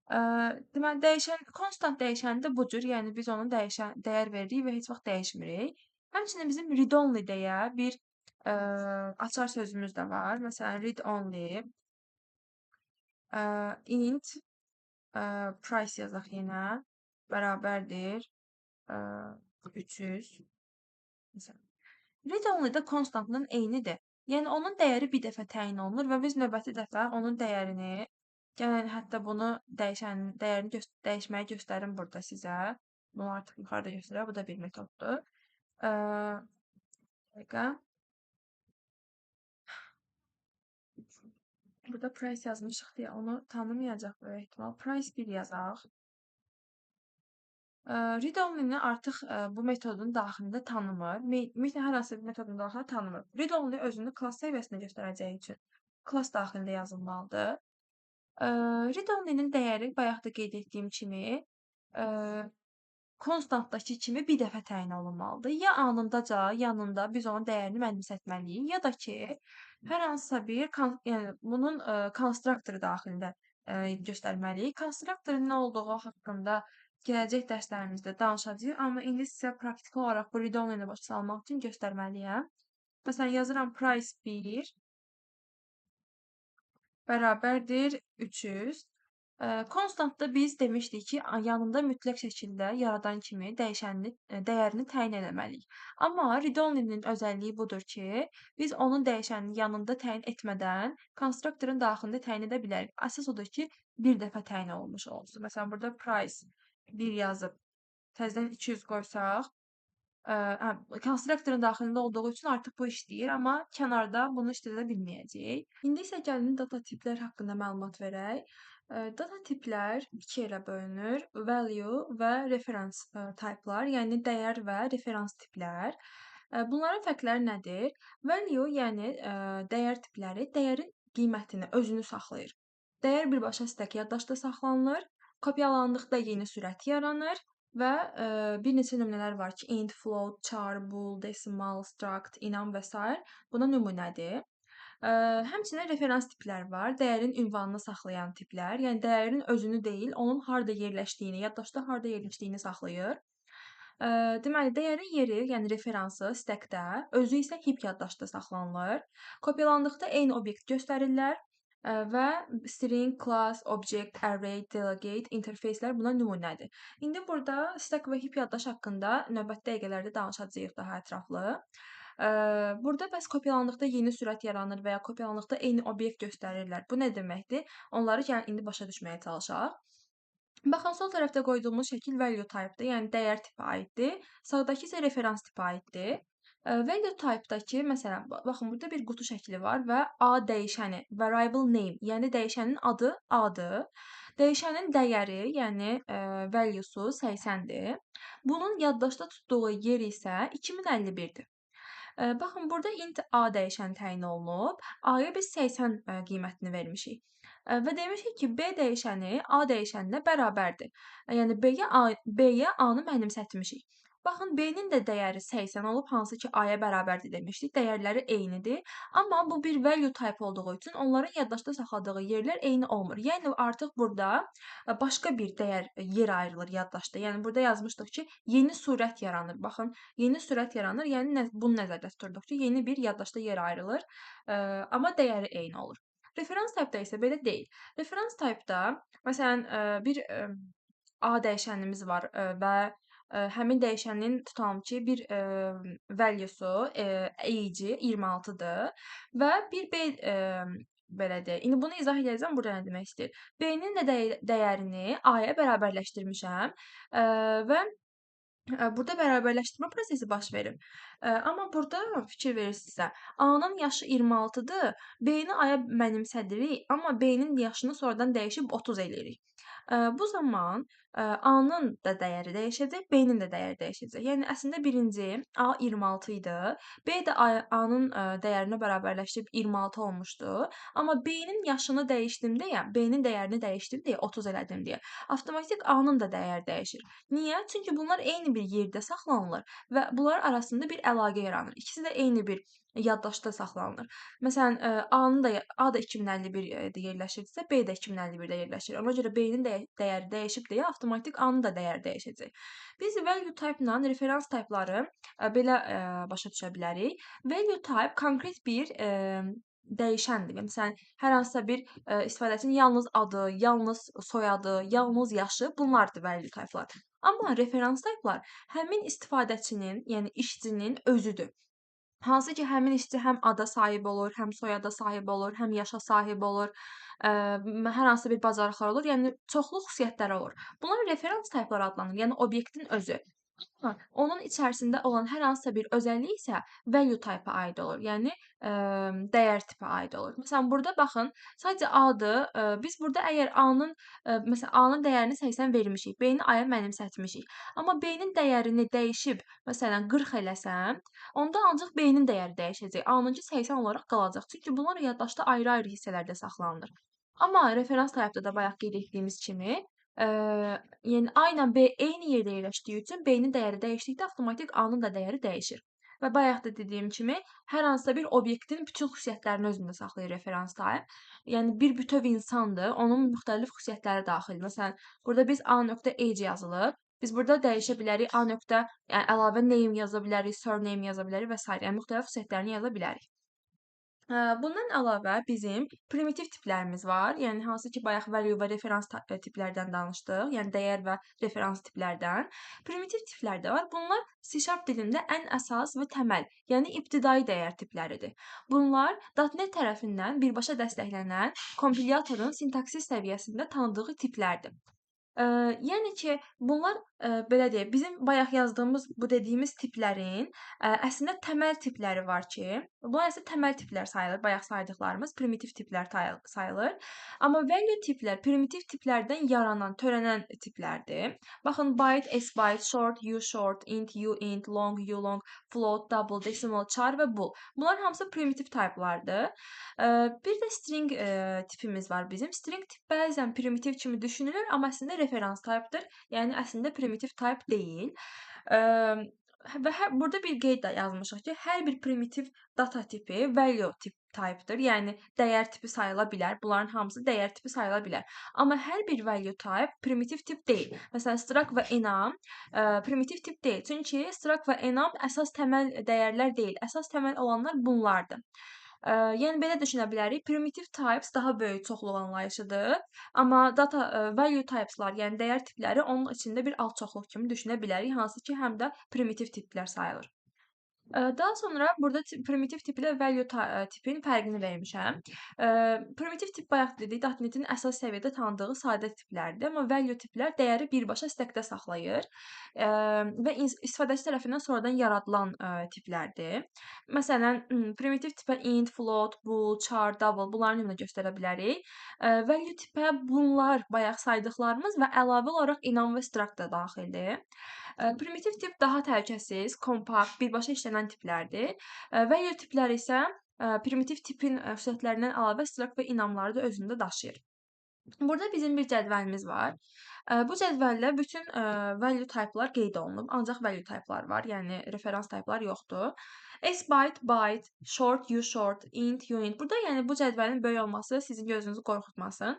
Deməli, konstant dəyişəni də bu cür, yəni biz ona dəyər veririk və heç vaxt dəyişmirik. Həmçinin bizim read only deyə bir açar sözümüz də var. Məsələn, read only int price yazaq yenə bərabərdir 300. Məsələn. Read only də konstantın eynidir. Yəni onun dəyəri bir dəfə təyin olunur və biz növbəti dəfə onun dəyərini, yəni hətta bunu dəyərini dəyişməyi göstərim burada sizə. Bunu artıq yuxarıda göstərək. Bu da bir metoddur. Dəqiqə. Burada price yazmışıq deyə onu tanımayacaq böyük ehtimal. Price 1 yazaq. Read only-ni artıq bu metodun daxilində tanımır. Ümumiyyətlə, hər hansı bir metodun daxilində tanımır. Read only özünü klass səviyyəsində göstərəcəyi üçün klass daxilində yazılmalıdır. Read only-nin dəyəri bayaq da qeyd etdiyim kimi konstantdakı kimi bir dəfə təyin olunmalıdır. Ya anındaca yanında biz onun dəyərini mənimsətməliyik, ya da ki, hər hansısa bir yəni bunun konstruktoru daxilində göstərməliyik. Konstruktorun nə olduğu haqqında gələcək dərslərimizdə danışacağıq, amma indi sizə praktiki olaraq bu read only-ni başa salmaq üçün göstərməliyəm. Məsələn, yazıram price 1 bərabərdir 300. Konstantda biz demişdik ki, yanında mütləq şəkildə yaradan kimi dəyərini təyin etməliyik. Amma read only-nin özəlliyi budur ki, biz onun dəyişənini yanında təyin etmədən konstruktorun daxilində təyin edə bilərik. Əsas odur ki, bir dəfə təyin olunmuş olsun. Məsələn, burada price 1 yazıb təzədən 200 qoysaq, konstruktorun daxilində olduğu üçün artıq bu işləyir, amma kənarda bunu işlədə bilməyəcəyik. İndi isə gəlin data tiplər haqqında məlumat verək. Data tiplər iki yerə bölünür. Value və reference typelar, yəni dəyər və referans tiplər. Bunların fərqləri nədir? Value, yəni dəyər tipləri dəyərin qiymətini, özünü saxlayır. Dəyər birbaşa stack yaddaşda saxlanılır. Kopyalandıqda yeni sürət yaranır və bir neçə nümunələr var ki, int, float, char, bool, decimal, struct, enum və s. buna nümunədir. Həmçinin referans tiplər var. Dəyərin ünvanını saxlayan tiplər, yəni dəyərin özünü deyil, onun harda yerləşdiyini, yaddaşda harda yerləşdiyini saxlayır. Deməli, dəyərin yeri, yəni referansı stackdə, özü isə heap yaddaşda saxlanılır. Kopyalandıqda eyni obyekt göstərirlər. və string, class, object, array, delegate, interfacelər buna nümunədir. İndi burada stack və heap yaddaş haqqında növbəti dəqiqələrdə danışacağıq daha ətraflı. Burada bəs kopyalandıqda yeni sürət yaranır və ya kopyalandıqda eyni obyekt göstərirlər. Bu nə deməkdir? Onları yəni indi başa düşməyə çalışaq. Baxın, sol tərəfdə qoyduğumuz şəkil value type-dır, yəni dəyər tipə aiddir. Sağdakı isə referans tipə aiddir. Value type-dakı, məsələn, baxın, burada bir qutu şəkli var və A dəyişəni, variable name, yəni dəyişənin adı A-dır. Dəyişənin dəyəri, yəni value-su 80-dir. Bunun yaddaşda tutduğu yer isə 2051-dir. Baxın, burada int A dəyişəni təyin olunub. A-ya biz 80 qiymətini vermişik. Və demişik ki, B dəyişəni A dəyişəninə bərabərdir. Yəni B-yə A-nı mənimsətmişik. Baxın, B-nin də dəyəri 80 olub, hansı ki A-ya bərabərdir demişdik. Dəyərləri eynidir. Amma bu bir value type olduğu üçün onların yaddaşda saxladığı yerlər eyni olmur. Yəni artıq burada başqa bir yer ayrılır yaddaşda. Yəni burada yazmışdıq ki, yeni surət yaranır. Baxın, yeni surət yaranır. Yəni bunu nəzərdə tuturduq ki, yeni bir yaddaşda yer ayrılır, amma dəyəri eyni olur. Referans type-da isə belə deyil. Referans type-da məsələn bir A dəyişənimiz var və həmin dəyişənin tutalım ki, bir value-su age 26-dır və bir B belə deyək. İndi bunu izah edəcəm, burada nə demək istəyir. B-nin də dəyərini A-ya bərabərləşdirmişəm və burada bərabərləşdirmə prosesi baş verir. Amma burada fikir verirsinizsə, A-nın yaşı 26-dır, B-ni A-ya mənimsədirik, amma B-nin yaşını sonradan dəyişib 30 eləyirik. Bu zaman A-nın da dəyəri dəyişəcək, B-nin də dəyəri dəyişəcək. Yəni əslində birinci A 26 idi, B də A-nın dəyərini bərabərləşdirib 26 olmuşdu. Amma B-nin yaşını dəyişdim deyə, B-nin dəyərini dəyişdim deyə 30 elədim deyə, avtomatik A-nın da dəyəri dəyişir. Niyə? Çünki bunlar eyni bir yerdə saxlanılır və bunlar arasında bir əlaqə yaranır. İkisi də eyni bir yaddaşda saxlanılır. Məsələn, A da 2051-də yerləşirdisə, B də 2051-də yerləşir. Ona görə B-nin dəyəri dəyişib deyə avtomatik A-nın da dəyəri dəyişəcək. Biz value type-la referans type-ları belə başa düşə bilərik. Value type konkret bir dəyişəndir. Məsələn, hər hansısa bir istifadəçinin yalnız adı, yalnız soyadı, yalnız yaşı bunlardır value type-lar. Amma referans type-lar həmin istifadəçinin, yəni işçinin özüdür. Hansı ki, həmin işçi həm ada sahib olur, həm soyada sahib olur, həm yaşa sahib olur, hər hansı bir bacarıqlar olur, yəni çoxlu xüsusiyyətləri olur. Bunlar referans type-lar adlanır, yəni obyektin özü. Onun içərisində olan hər hansısa bir özəllik isə value type-a aid olur, yəni dəyər tipə aid olur. Məsələn, burada baxın, sadəcə A-dır. Biz burada əgər A-nın məsələn A-nın dəyərini 80 vermişik, B-ni A-ya mənimsətmişik. Amma B-nin dəyərini dəyişib, məsələn 40 eləsəm, onda ancaq B-nin dəyəri dəyişəcək. A-nınkı 80 olaraq qalacaq. Çünki bunlar yaddaşda ayrı-ayrı hissələrdə saxlanılır. Amma referans type-da da bayaq qeyd etdiyimiz kimi, yəni A ilə B eyni yerdə yerləşdiyi üçün B-nin dəyəri dəyişdikdə avtomatik A-nın da dəyəri dəyişir. Və bayaq da dediyim kimi, hər hansısa bir obyektin bütün xüsusiyyətlərini özündə saxlayır referans type. Yəni bir bütöv insandır, onun müxtəlif xüsusiyyətləri daxildir. Məsələn, burada biz A.age yazılıb. Biz burada dəyişə bilərik A. Yəni əlavə name yaza bilərik, surname yaza bilərik və s. Yəni müxtəlif xüsusiyyətlərini yaza bilərik. Bundan əlavə bizim primitiv tiplərimiz var. Yəni hansı ki, bayaq value və referans tiplərdən danışdıq. Yəni dəyər və referans tiplərdən. Primitiv tiplər də var. Bunlar C# dilində ən əsas və təməl, yəni ibtidai dəyər tipləridir. Bunlar .NET tərəfindən birbaşa dəstəklənən kompilyatorun sintaksis səviyyəsində tanıdığı tiplərdir. Yəni ki, bunlar belə deyək, bizim bayaq yazdığımız, bu dediyimiz tiplərin əslində təməl tipləri var ki, bunlar əslində təməl tiplər sayılır, bayaq saydıqlarımız primitiv tiplər sayılır. Amma value tiplər primitiv tiplərdən yaranan, törənən tiplərdir. Baxın, byte, s-byte, short, u-short, int, u-int, long, u-long, float, double, decimal, char və bool. Bunlar hamısı primitiv typelardır. Bir də string tipimiz var bizim. String tip bəzən primitiv kimi düşünülür, amma əslində referans type'dır. Yəni əslində primitiv type deyil. Və burada bir qeyd də yazmışıq ki, hər bir primitiv data tipi value type'dır. Yəni dəyər tipi sayıla bilər. Bunların hamısı dəyər tipi sayıla bilər. Amma hər bir value type primitiv tip deyil. Məsələn, struct və enum primitiv tip deyil. Çünki struct və enum əsas təməl dəyərlər deyil. Əsas təməl olanlar bunlardır. Yəni belə düşünə bilərik, primitive types daha böyük çoxluq anlayışıdır, amma value typeslar, yəni dəyər tipləri onun içində bir alt çoxluq kimi düşünə bilərik, hansı ki, həm də primitiv tiplər sayılır. Daha sonra burada primitiv tip ilə value tipin fərqini vermişəm. Primitiv tip bayaq dedik, .NET-in əsas səviyyədə tanıdığı sadə tiplərdir, amma value tiplər dəyəri birbaşa stekdə saxlayır və istifadəçi tərəfindən sonradan yaradılan tiplərdir. Məsələn, primitiv tipə int, float, bool, char, double bunların nümunə göstərə bilərik. Value tipə bunlar bayaq saydıqlarımız və əlavə olaraq inam və struct da daxildir. Primitiv tip daha təhlükəsiz, kompakt, birbaşa işlənən tiplərdir. Value tipləri isə primitiv tipin xüsusiyyətlərindən əlavə struct və inamları da özündə daşıyır. Burada bizim bir cədvəlimiz var. Bu cədvəldə bütün value type'lar qeyd olunub, ancaq value type'lar var, yəni referans type'lar yoxdur. S-byte, byte, short, ushort, int, unit. Burada yəni bu cədvəlin böyük olması sizin gözünüzü qorxutmasın.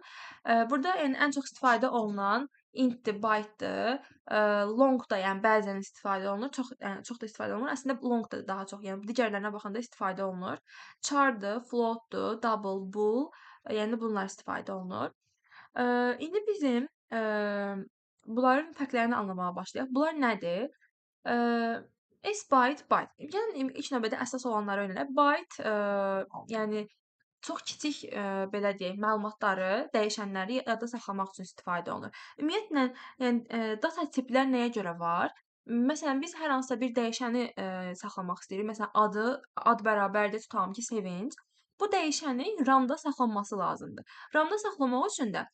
Burada yəni ən çox istifadə olunan intdir, byte'dır. Long da yəni bəzən istifadə olunur, çox da istifadə olunur. Əslində long da daha çox, yəni digərlərinə baxanda istifadə olunur. Char'dır, float'dur, double, bool, yəni bunlar istifadə olunur. İndi bizim bunların fərqlərini anlamağa başlayaq. Bunlar nədir? S-byte, byte. Gəlin ilk növbədə əsas olanları öyrənək. Byte, yəni çox kiçik, belə deyək, məlumatları, dəyişənləri yadda saxlamaq üçün istifadə olunur. Ümumiyyətlə, yəni data tiplər nəyə görə var? Məsələn, biz hər hansısa bir dəyişəni saxlamaq istəyirik. Məsələn, ad bərabərdir, tutalım ki, Sevinc. Bu dəyişəni RAM-da saxlanması lazımdır. RAM-da saxlamaq üçün də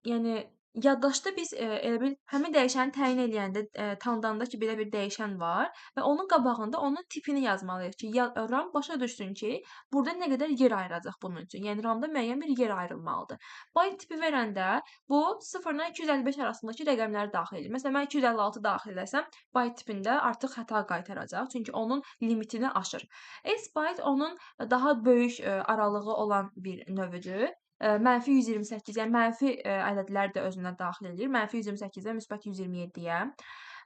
yəni yaddaşda biz elə bil həmin dəyişəni təyin eləyəndə, tanıdanda ki, belə bir dəyişən var və onun qabağında onun tipini yazmalıyıq ki, RAM başa düşsün ki, burada nə qədər yer ayıracaq bunun üçün. Yəni RAM-da müəyyən bir yer ayrılmalıdır. Byte tipi verəndə bu 0-dan 255 arasındakı rəqəmləri daxil edir. Məsələn, mən 256 daxil etsəm, byte tipində artıq xəta qaytaracaq, çünki onun limitini aşır. S-byte onun daha böyük aralığı olan bir növüdür. -128, yəni mənfi ədədləri də özünə daxil edir. -128-dən -127-yə.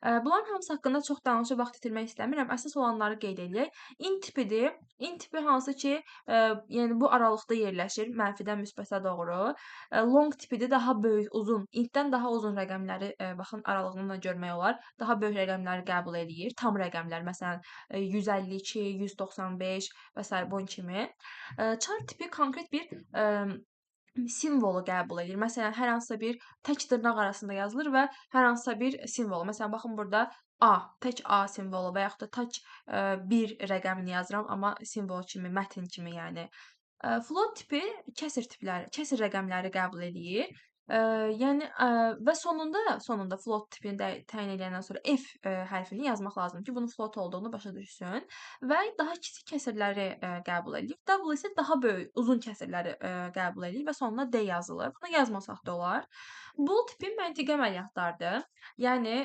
Bunların hamısı haqqında çox danışıb vaxt itirmək istəmirəm. Əsas olanları qeyd eləyək. Int tipidir. Int tipi hansı ki, yəni bu aralıqda yerləşir, mənfidən müsbətə doğru. Long tipidir, daha böyük, uzun, intdən daha uzun rəqəmləri, baxın aralığını da görmək olar. Daha böyük rəqəmləri qəbul eləyir. Tam rəqəmlər, məsələn, 152, 195 və s. bunun kimi. Char tipi konkret bir simvolu qəbul edir. Məsələn, hər hansısa bir tək dırnaq arasında yazılır və hər hansısa bir simvol. Məsələn, baxın burada A, tək A simvolu və yaxud da tək bir rəqəmini yazıram, amma simvol kimi, mətn kimi, yəni. Float tipi kəsr rəqəmləri qəbul eləyir. Yəni və sonunda float tipini də təyin edəndən sonra F hərfini yazmaq lazımdır ki, bunun float olduğunu başa düşsün və daha kiçik kəsrləri qəbul eləyir. Double isə daha böyük, uzun kəsrləri qəbul eləyir və sonuna D yazılır. Bunu yazmasaq da olar. Bool tipi məntiqi əməliyyatlardır. Yəni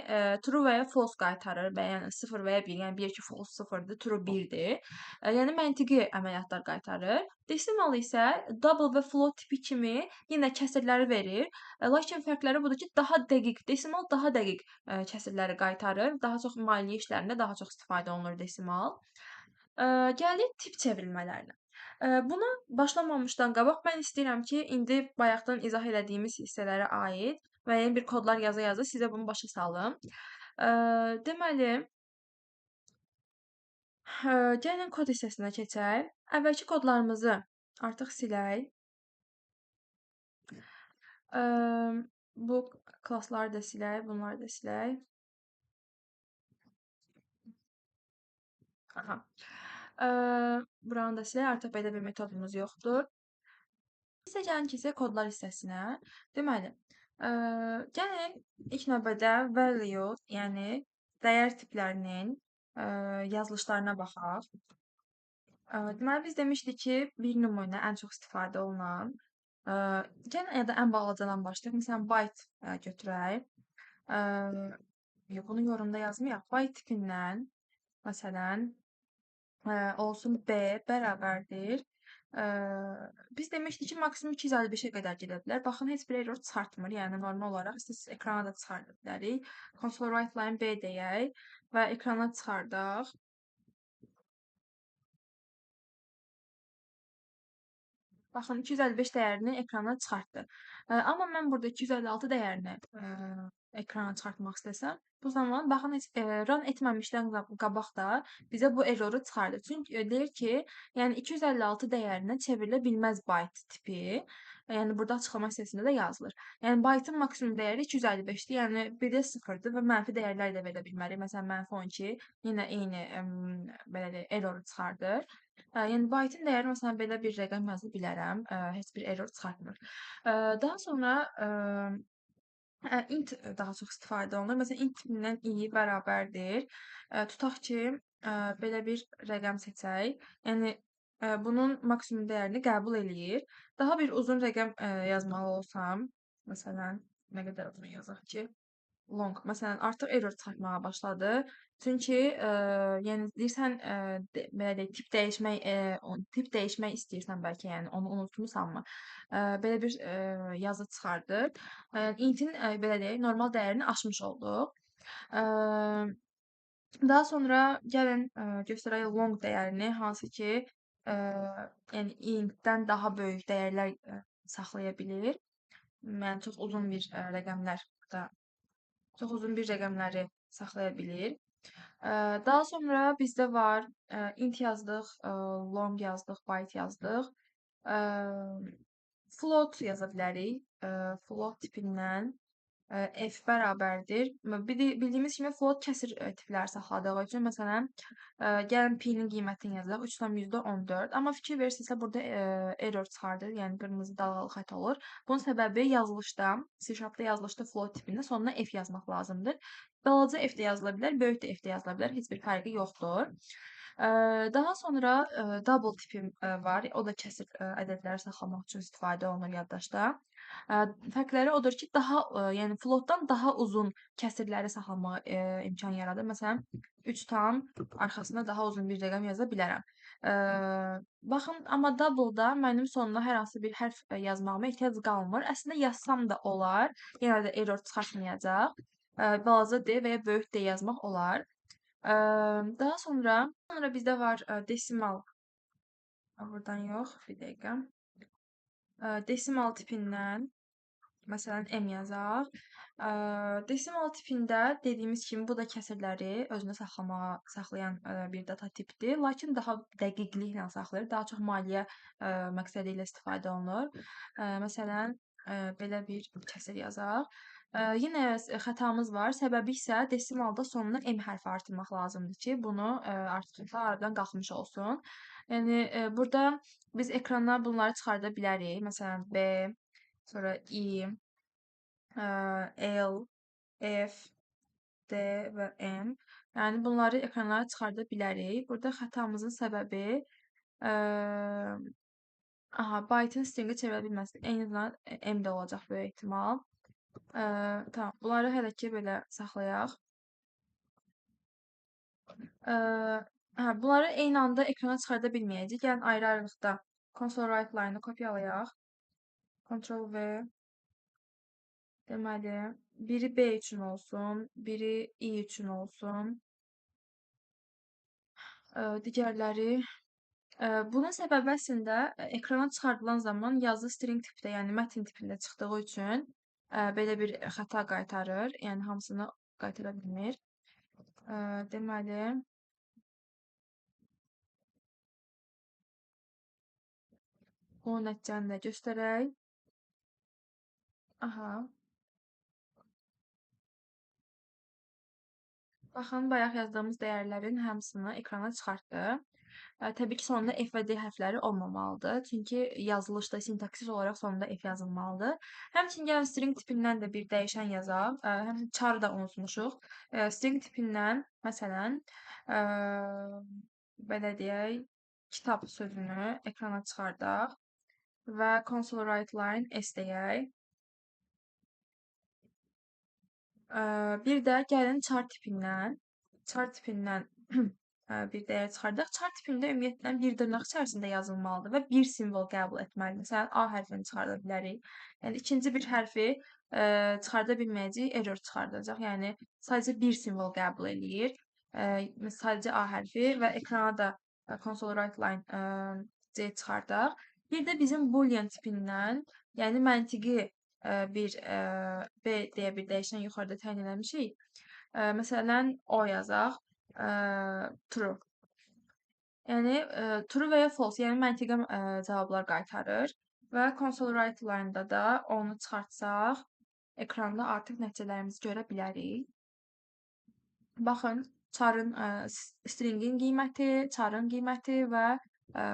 true və ya false qaytarır və yəni 0 və ya 1, yəni 1 ki false 0-dır, true 1-dir. Yəni məntiqi əməliyyatlar qaytarır. Decimal isə double və float tipi kimi yenə kəsrləri verir. Lakin fərqləri budur ki, daha dəqiq, desimal daha dəqiq kəsrləri qaytarır. Daha çox maliyyə işlərində daha çox istifadə olunur desimal. Gəlirik tip çevrilmələrinə. Buna başlamamışdan qabaq mən istəyirəm ki, indi bayaqdan izah elədiyimiz hissələrə aid müəyyən bir kodlar yaza-yaza sizə bunu başa salım. Deməli, gəlin kod hissəsinə keçək. Əvvəlki kodlarımızı artıq silək. Bu klassları da silək, bunları da silək. Aha. Buranı da silək, artıq belə bir metodumuz yoxdur. Bizə gəlin keçək kodlar hissəsinə. Deməli, gəlin ilk növbədə value, yəni dəyər tiplərinin yazılışlarına baxaq. Deməli, biz demişdik ki, bir nümunə ən çox istifadə olunan. Gəlin ya da ən balacadan başlayaq. Məsələn, byte götürək. Bunu yorumda yazmayaq. Byte tipindən, məsələn, olsun B bərabərdir. Biz demişdik ki, maksimum 255-ə qədər gedə bilər. Baxın, heç bir error çıxartmır. Yəni, normal olaraq istəsəz ekrana da çıxarda bilərik. Console write line B deyək və ekrana çıxardaq. Baxın 255 dəyərini ekrana çıxartdı. Amma mən burada 256 dəyərini ekrana çıxartmaq istəsəm, bu zaman baxın heç run etməmişdən qabaq da bizə bu eroru çıxardır. Çünki deyir ki, yəni 256 dəyərinə çevrilə bilməz byte tipi. Yəni burada açıqlama hissəsində də yazılır. Yəni byte-ın maksimum dəyəri 255-dir. Yəni bir də sıfırdır və mənfi dəyərlər də verə bilmərik. Məsələn, -12 yenə eyni belə deyək, eroru çıxardır. Yəni byte-ın dəyəri məsələn belə bir rəqəm yaza bilərəm. Heç bir error çıxartmır. Daha sonra int daha çox istifadə olunur. Məsələn, int tipindən i bərabərdir. Tutaq ki, belə bir rəqəm seçək. Yəni bunun maksimum dəyərini qəbul eləyir. Daha bir uzun rəqəm yazmalı olsam, məsələn, nə qədər uzun yazaq ki, long. Məsələn, artıq error çıxartmağa başladı. Çünki yəni deyirsən belə deyək, tip dəyişmək istəyirsən bəlkə, yəni onu unutmusanmı? Belə bir yazı çıxardır. Int-in belə deyək, normal dəyərini aşmış olduq. Ə, Daha sonra gəlin göstərək long dəyərini, hansı ki yəni int-dən daha böyük dəyərlər saxlaya bilir. Yəni çox uzun bir rəqəmlər da çox uzun bir rəqəmləri saxlaya bilir. Daha sonra bizdə var int yazdıq, long yazdıq, byte yazdıq. Float yaza bilərik. Float tipindən f bərabərdir. Bildiyimiz kimi float kəsir tipləri saxladığı üçün, məsələn, gəlin p-nin qiymətini yazaq, 3,14. Amma fikir verirsinizsə, burada error çıxardır, yəni qırmızı dalğalı xətt olur. Bunun səbəbi yazılışda, C#-da yazılışda float tipində sonuna f yazmaq lazımdır. Balaca f də yazıla bilər, böyük də f də yazıla bilər, heç bir fərqi yoxdur. Daha sonra double tipim var. O da kəsir ədədləri saxlamaq üçün istifadə olunur yaddaşda. Fərqləri odur ki, daha yəni floatdan daha uzun kəsirləri saxlamağa imkan yaradır. Məsələn, 3 tam arxasına daha uzun bir rəqəm yaza bilərəm. Baxın, amma double-da mənim sonuna hər hansı bir hərf yazmağıma ehtiyac qalmır. Əslində yazsam da olar, yenə də error çıxartmayacaq. Balaca D və ya böyük D yazmaq olar. Daha sonra bizdə var desimal. Buradan yox, bir dəqiqə. Desimal tipindən məsələn m yazaq. Desimal tipində dediyimiz kimi bu da kəsirləri özündə saxlayan bir data tipdir. Lakin daha dəqiqliklə saxlayır. Daha çox maliyyə məqsədi ilə istifadə olunur. Məsələn, belə bir kəsir yazaq. Yenə xətamız var. Səbəbi isə desimalda sonuna m hərfi artırmaq lazımdır ki, bunu artırdıqda aradan qalxmış olsun. Yəni burada biz ekrana bunları çıxarda bilərik. Məsələn, B, sonra I, L, F, D və M. Yəni bunları ekrana çıxarda bilərik. Burada xətamızın səbəbi byte-ın stringi çevirə bilməsi. Eyni zamanda M də olacaq böyük ehtimal. Tamam, bunları hələ ki belə saxlayaq. Bunları eyni anda ekrana çıxarda bilməyəcəyik. Gəlin ayrı-ayrılıqda console write line-ı kopyalayaq. Ctrl V. Deməli, biri B üçün olsun, biri I üçün olsun. Digərləri bunun səbəbi əslində ekrana çıxardılan zaman yazı string tipdə, yəni mətn tipində çıxdığı üçün belə bir xəta qaytarır. Yəni hamısını qaytara bilmir. Deməli, onun nəticəni də göstərək. Aha. Baxın, bayaq yazdığımız dəyərlərin hamısını ekrana çıxartdı. Təbii ki, sonunda F və D hərfləri olmamalıdır. Çünki yazılışda sintaksis olaraq sonunda F yazılmalıdır. Həmçinin gəlin string tipindən də bir dəyişən yazaq. Həmçinin char da unutmuşuq. String tipindən, məsələn, belə deyək, kitab sözünü ekrana çıxardaq və console write line S deyək. Bir də gəlin char tipindən bir dəyər çıxardaq. Char tipində ümumiyyətlə bir dırnaq içərisində yazılmalıdır və bir simvol qəbul etməlidir. Məsələn, A hərfini çıxarda bilərik. Yəni ikinci bir hərfi çıxarda bilməyəcəyik, error çıxardacaq. Yəni sadəcə bir simvol qəbul eləyir. Sadəcə A hərfi və ekrana da console write line C çıxardaq. Bir də bizim boolean tipindən, yəni məntiqi bir B deyə bir dəyişən yuxarıda təyin eləmişik. Məsələn, o yazaq, true. Yəni true və ya false, yəni məntiqə cavablar qaytarır və console write-larında da onu çıxartsaq, ekranda artıq nəticələrimizi görə bilərik. Baxın, charın stringin qiyməti, charın qiyməti və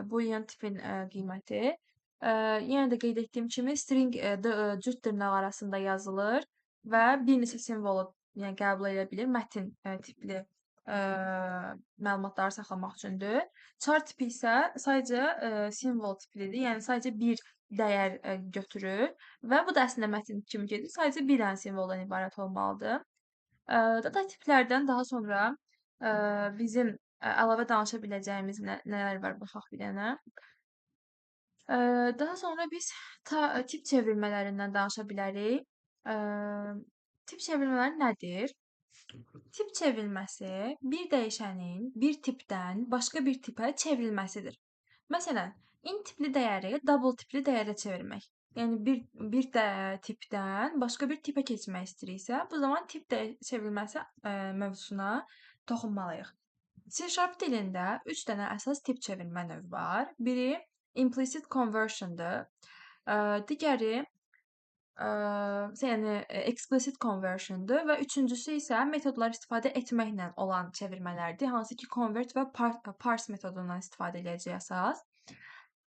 boolean tipin qiyməti. Yenə də qeyd etdiyim kimi string cüt dırnaq arasında yazılır və bir neçə simvolu yəni qəbul edə bilir mətn tipli məlumatları saxlamaq üçündür. Char tipi isə sadəcə simvol tiplidir, yəni sadəcə bir dəyər götürür və bu da əslində mətn kimi gedir, sadəcə bir dənə simvoldan ibarət olmalıdır. Data tiplərdən daha sonra bizim əlavə danışa biləcəyimiz nələr var baxaq bir dənə. Daha sonra biz tip çevirmələrindən danışa bilərik. Tip çevirmələri nədir? Tip çevrilməsi bir dəyişənin bir tipdən başqa bir tipə çevrilməsidir. Məsələn, int tipli dəyəri double tipli dəyərə çevirmək. Yəni bir də tipdən başqa bir tipə keçmək istəyiriksə, bu zaman tip çevrilməsi mövzusuna toxunmalıyıq. C# dilində 3 dənə əsas tip çevirmə növü var. Biri implicit conversion'dır. Digəri yəni explicit conversion'dur və üçüncüsü isə metodlar istifadə etməklə olan çevirmələrdir, hansı ki convert və parse metodundan istifadə edəcəyik əsas.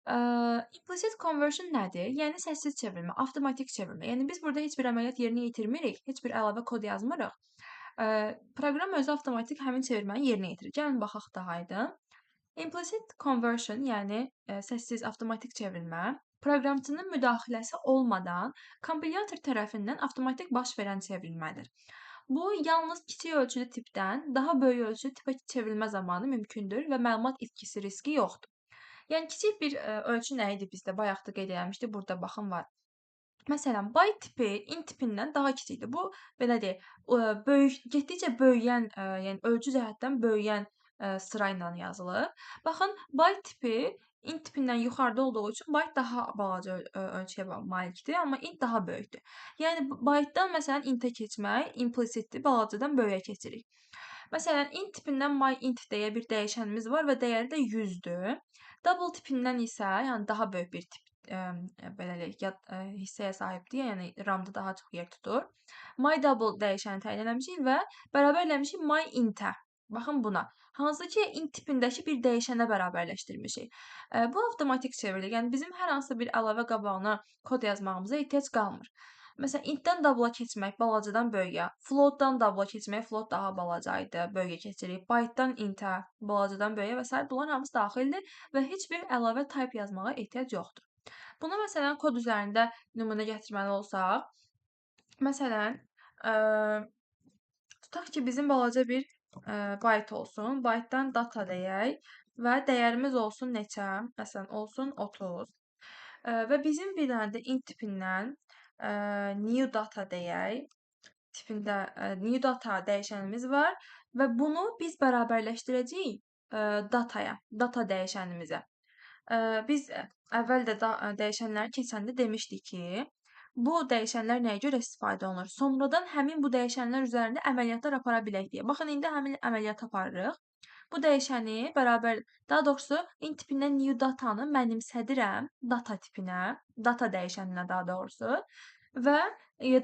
Implicit conversion nədir? Yəni səssiz çevirmə, avtomatik çevirmə. Yəni biz burada heç bir əməliyyat yerinə yetirmirik, heç bir əlavə kod yazmırıq. Proqram özü avtomatik həmin çevirməni yerinə yetirir. Gəlin baxaq daha aydın. Implicit conversion, yəni səssiz avtomatik çevirmə, proqramçının müdaxiləsi olmadan kompilyator tərəfindən avtomatik baş verən çevrilmədir. Bu, yalnız kiçik ölçülü tipdən daha böyük ölçülü tipə çevrilmə zamanı mümkündür və məlumat itkisi riski yoxdur. Yəni kiçik bir ölçü nə idi bizdə? Bayaq da qeyd etmişdik, burada baxın var. Məsələn, byte tipi int tipindən daha kiçikdir. Bu belə deyək, getdikcə böyüyən, yəni ölçü cəhətdən böyüyən sıra ilə yazılıb. Baxın, byte tipi int tipindən yuxarıda olduğu üçün byte daha balaca ölçüyə malikdir, amma int daha böyükdür. Yəni byte-dan məsələn int-ə keçmək implisitdir, balacadan böyüyə keçirik. Məsələn, int tipindən myInt deyə bir dəyişənimiz var və dəyəri də 100-dür. Double tipindən isə, yəni daha böyük bir tip belə deyək, hissəyə sahibdir, yəni RAM-da daha çox yer tutur. MyDouble dəyişəni təyin eləmişik və bərabər eləmişik myInt-ə. Baxın buna. Hansı ki, int tipindəki bir dəyişənə bərabərləşdirmişik. Bu avtomatik çevrilir. Yəni bizim hər hansı bir əlavə qabağına kod yazmağımıza ehtiyac qalmır. Məsələn, int-dən double-a keçmək balacadan böyüyə, float-dan double-a keçmək, float daha balaca idi, böyüyə keçirik. Byte-dan int-ə, balacadan böyüyə və s. bunların hamısı daxildir və heç bir əlavə type yazmağa ehtiyac yoxdur. Bunu məsələn kod üzərində nümunə gətirməli olsaq, məsələn, tutaq ki, bizim balaca bir byte olsun. Byte-dan data deyək və dəyərimiz olsun neçə? Məsələn, olsun 30. Və bizim bir dənə də int tipindən new data deyək. Tipində new data dəyişənimiz var və bunu biz bərabərləşdirəcəyik dataya, data dəyişənimizə. Biz əvvəl də dəyişənləri keçəndə demişdik ki, bu dəyişənlər nəyə görə istifadə olunur? Sonradan həmin bu dəyişənlər üzərində əməliyyatlar apara bilək deyə. Baxın, indi həmin əməliyyatı aparırıq. Bu dəyişəni daha doğrusu int tipindən new datanı mənimsədirəm data tipinə, data dəyişəninə daha doğrusu və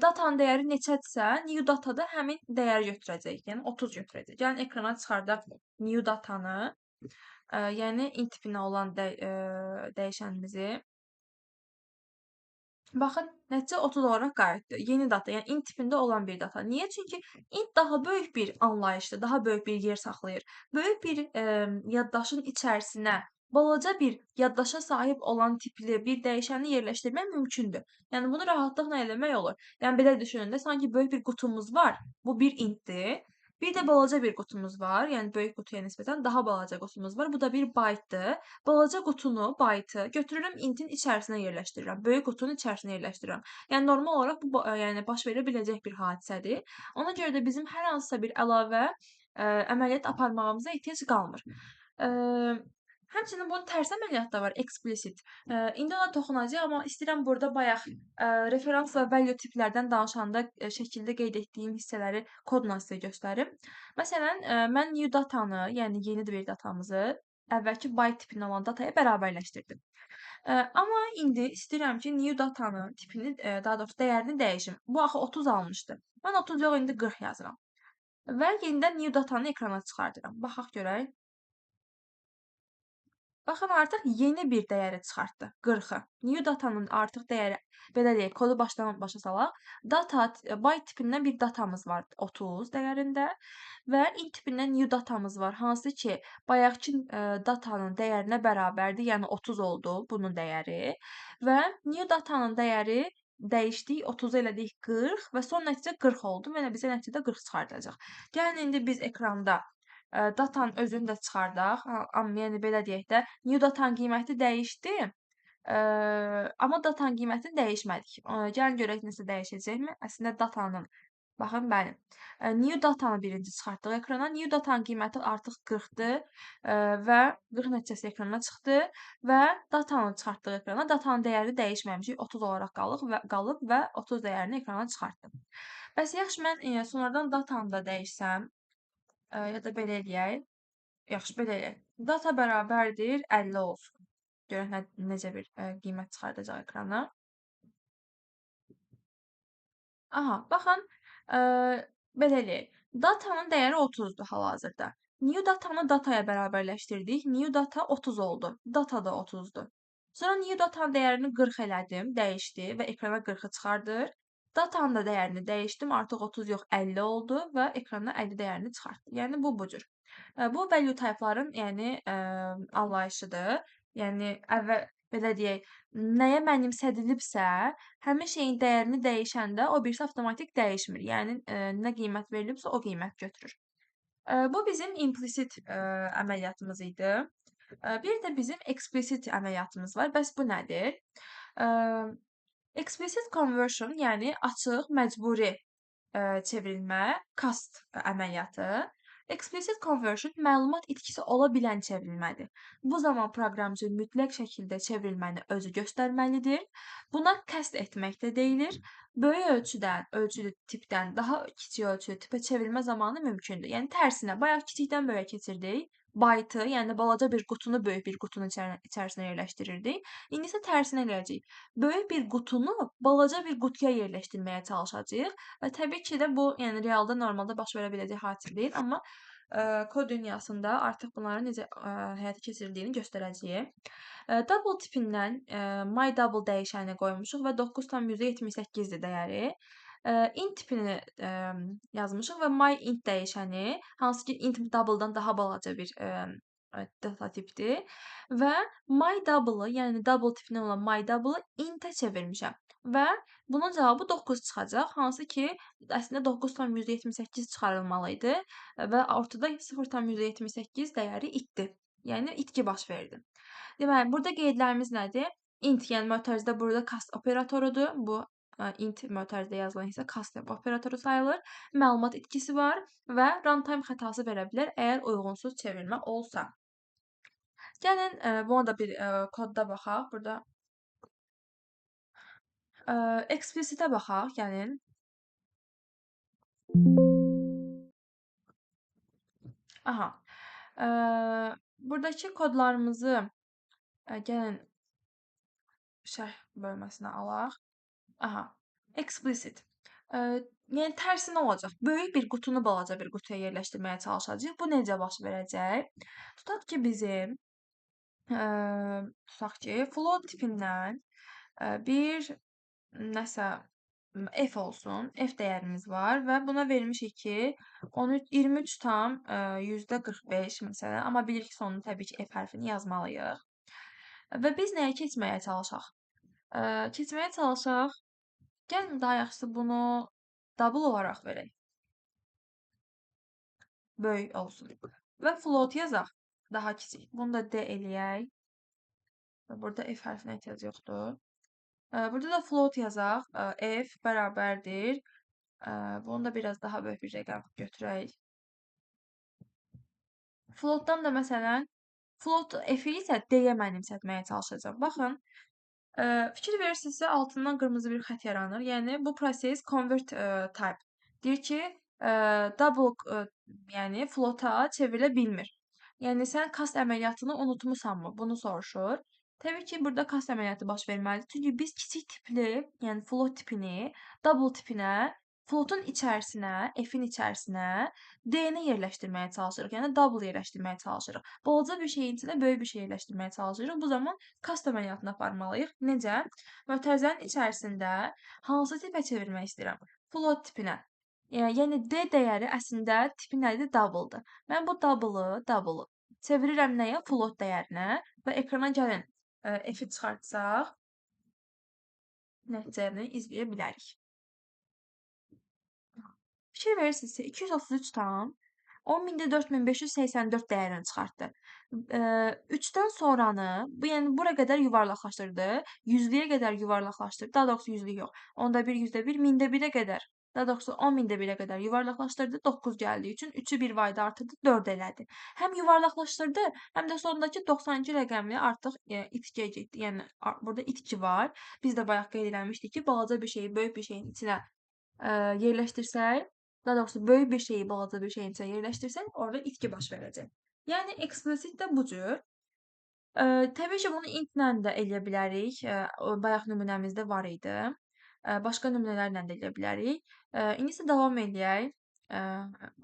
datanın dəyəri neçədirsə, new datada həmin dəyəri götürəcək, yəni 30 götürəcək. Gəlin ekrana çıxardaq new datanı, yəni int tipinə olan dəyişənimizi. Baxın, nəticə 30 olaraq qayıtdı. Yeni data, yəni int tipində olan bir data. Niyə? Çünki int daha böyük bir anlayışdır, daha böyük bir yer saxlayır. Böyük bir yaddaşın içərisinə balaca bir yaddaşa sahib olan tipli bir dəyişəni yerləşdirmək mümkündür. Yəni bunu rahatlıqla eləmək olur. Yəni belə düşünün də, sanki böyük bir qutumuz var. Bu bir intdir. Bir də balaca bir qutumuz var, yəni böyük qutuya nisbətən daha balaca qutumuz var. Bu da bir byte-dır. Balaca qutunu, byte-ı götürürəm intin içərisinə yerləşdirirəm. Böyük qutunun içərisinə yerləşdirirəm. Yəni normal olaraq bu yəni baş verə biləcək bir hadisədir. Ona görə də bizim hər hansısa bir əlavə əməliyyat aparmağımıza ehtiyac qalmır. Həmçinin bunun tərsi əməliyyatı da var, explicit. İndi ona toxunacağıq, amma istəyirəm burada bayaq referans və value tiplərdən danışanda şəkildə qeyd etdiyim hissələri kodla sizə göstərim. Məsələn, mən new datanı, yəni yeni bir datamızı əvvəlki byte tipində olan dataya bərabərləşdirdim. Amma indi istəyirəm ki, new datanın tipini, daha doğrusu dəyərini dəyişim. Bu axı 30 almışdı. Mən 30 yox, indi 40 yazıram və yenidən new datanı ekrana çıxardıram. Baxaq görək. Baxın, artıq yeni bir dəyəri çıxartdı, 40-ı. New datanın artıq dəyəri, belə deyək, kodu başdan başa salaq. Data byte tipindən bir datamız var 30 dəyərində və int tipindən new datamız var, hansı ki, bayaqkı datanın dəyərinə bərabərdir, yəni 30 oldu bunun dəyəri və new datanın dəyəri dəyişdik, 30-u elədik 40 və son nəticə 40 oldu və bizə nəticədə 40 çıxardacaq. Gəlin indi biz ekranda datanın özünü də çıxardaq. Amma yəni belə deyək də, new datanın qiyməti dəyişdi, amma datanın qiymətini dəyişmədik. Gəlin görək nəsə dəyişəcəkmi? Əslində datanın, baxın bəli, new datanı birinci çıxartdıq ekrana. New datanın qiyməti artıq 40-dır və 40 nəticəsi ekrana çıxdı və datanı çıxartdıq ekrana. Datanın dəyəri dəyişməmişik, 30 olaraq qalıb və 30 dəyərini ekrana çıxartdım. Bəs yaxşı, mən sonradan datanı da dəyişsəm, ya da belə eləyək. Yaxşı, belə eləyək. Data bərabərdir 50 olsun. Görək necə bir qiymət çıxardacaq ekrana. Aha, baxın, belə eləyək. Datanın dəyəri 30-dur hal-hazırda. New datanı dataya bərabərləşdirdik. New data 30 oldu. Data da 30-dur. Sonra new datanın dəyərini 40 elədim, dəyişdi və ekrana 40-ı çıxardır. Datanın da dəyərini dəyişdim, artıq 30 yox 50 oldu və ekrana 50 dəyərini çıxartdı. Yəni bu cür. Bu value type-ların, yəni anlayışıdır. Yəni əvvəl belə deyək, nəyə mənimsədilibsə, həmin şeyin dəyərini dəyişəndə o birisi avtomatik dəyişmir. Yəni nə qiymət verilibsə o qiymət götürür. Bu bizim implicit əməliyyatımız idi. Bir də bizim explicit əməliyyatımız var. Bəs bu nədir? Explicit conversion, yəni açıq, məcburi çevrilmə, cast əməliyyatı. Explicit conversion məlumat itkisi ola bilən çevrilmədir. Bu zaman proqramçı mütləq şəkildə çevrilməni özü göstərməlidir. Buna qəsd etmək də deyilir. Böyük ölçülü tipdən daha kiçik ölçülü tipə çevrilmə zamanı mümkündür. Yəni tərsinə, bayaq kiçikdən böyüyə keçirdik. Byte-ı, yəni balaca bir qutunu böyük bir qutunun içərisinə yerləşdirirdik. İndi isə tərsini eləyəcəyik. Böyük bir qutunu balaca bir qutuya yerləşdirməyə çalışacağıq və təbii ki də bu, yəni realda normalda baş verə biləcək hadisə deyil, amma kod dünyasında artıq bunların necə həyata keçirildiyini göstərəcəyik. Double tipindən myDouble dəyişəni qoymuşuq və 9,78-dir dəyəri. Int tipini yazmışıq və myInt dəyişəni, hansı ki int double-dan daha balaca bir data tipdir və myDouble-ı, yəni double tipindən olan myDouble-ı int-ə çevirmişəm və bunun cavabı 9 çıxacaq, hansı ki əslində 9,78 çıxarılmalı idi və ortada 0,78 dəyəri itdi. Yəni itki baş verdi. Deməli, burada qeydlərimiz nədir? Int, yəni mötərizədə burada cast operatorudur. Bu int mötərizədə yazılan isə cast operatoru sayılır. Məlumat itkisi var və runtime xətası verə bilər əgər uyğunsuz çevrilmə olsa. Gəlin buna da bir kodda baxaq. Burada explicitə baxaq, gəlin. Aha. Buradakı kodlarımızı gəlin şərh bölməsinə alaq. Aha. Explicit. Yəni tərsi nə olacaq? Böyük bir qutunu balaca bir qutuya yerləşdirməyə çalışacağıq. Bu necə baş verəcək? Tutaq ki bizim float tipindən bir nəsə f olsun. F dəyərimiz var və buna vermişik ki 23,45 məsələn, amma bilirik ki, sonuna təbii ki f hərfini yazmalıyıq. Və biz nəyə keçməyə çalışaq? Keçməyə çalışaq. Gəlin daha yaxşısı bunu double olaraq verək. Böyük olsun. Və float yazaq. Daha kiçik. Bunu da D eləyək. Burada F hərfinə ehtiyac yoxdur. Burada da float yazaq. F bərabərdir. Bunu da biraz daha böyük bir rəqəm götürək. Floatdan da məsələn Float f-i isə d-yə mənimsətməyə çalışacağam. Baxın, fikir verirsinizsə altından qırmızı bir xətt yaranır. Yəni bu proses convert type. Deyir ki, double yəni floata çevrilə bilmir. Yəni sən kast əməliyyatını unutmusanmı? Bunu soruşur. Təbii ki, burada kast əməliyyatı baş verməlidir. Çünki biz kiçik tipli, yəni float tipini double tipinə, floatun içərisinə, f-in içərisinə d-ni yerləşdirməyə çalışırıq. Yəni double yerləşdirməyə çalışırıq. Balaca bir şeyin içinə böyük bir şey yerləşdirməyə çalışırıq. Bu zaman kast əməliyyatını aparmalıyıq. Necə? Mötərizənin içərisində hansı tipə çevirmək istəyirəm? Float tipinə. Yəni d dəyəri əslində tipi nədir? Double-dır. Mən bu double-ı çevirirəm nəyə? Float dəyərinə və ekrana gəlin. F-i çıxartsaq, nəticəni izləyə bilərik. Fikir verirsinizsə 233 tam 10.4584 dəyərini çıxartdı. 3-dən sonranı, yəni bura qədər yuvarlaqlaşdırdı, 100-lüyə qədər yuvarlaqlaşdırdı. Daha doğrusu 100-lük yox. 10-da 1, 100-də 1, 1000-də 1-ə qədər. Daha doğrusu 10.000-də 1-ə qədər yuvarlaqlaşdırdı. 9 gəldiyi üçün 3-ü bir vayda artırdı, 4 elədi. Həm yuvarlaqlaşdırdı, həm də sondakı 92 rəqəmini artıq itkiyə getdi. Yəni burada itki var. Biz də bayaq qeyd eləmişdik ki, balaca bir şeyi böyük bir şeyin içinə yerləşdirsək, daha doğrusu böyük bir şeyi balaca bir şeyin içinə yerləşdirsək, orada itki baş verəcək. Yəni eksplicit də bu cür. Təbii ki, bunu int-lə də eləyə bilərik. Bayaq nümunəmizdə var idi. Başqa nümunələrlə də eləyə bilərik. İndi isə davam eləyək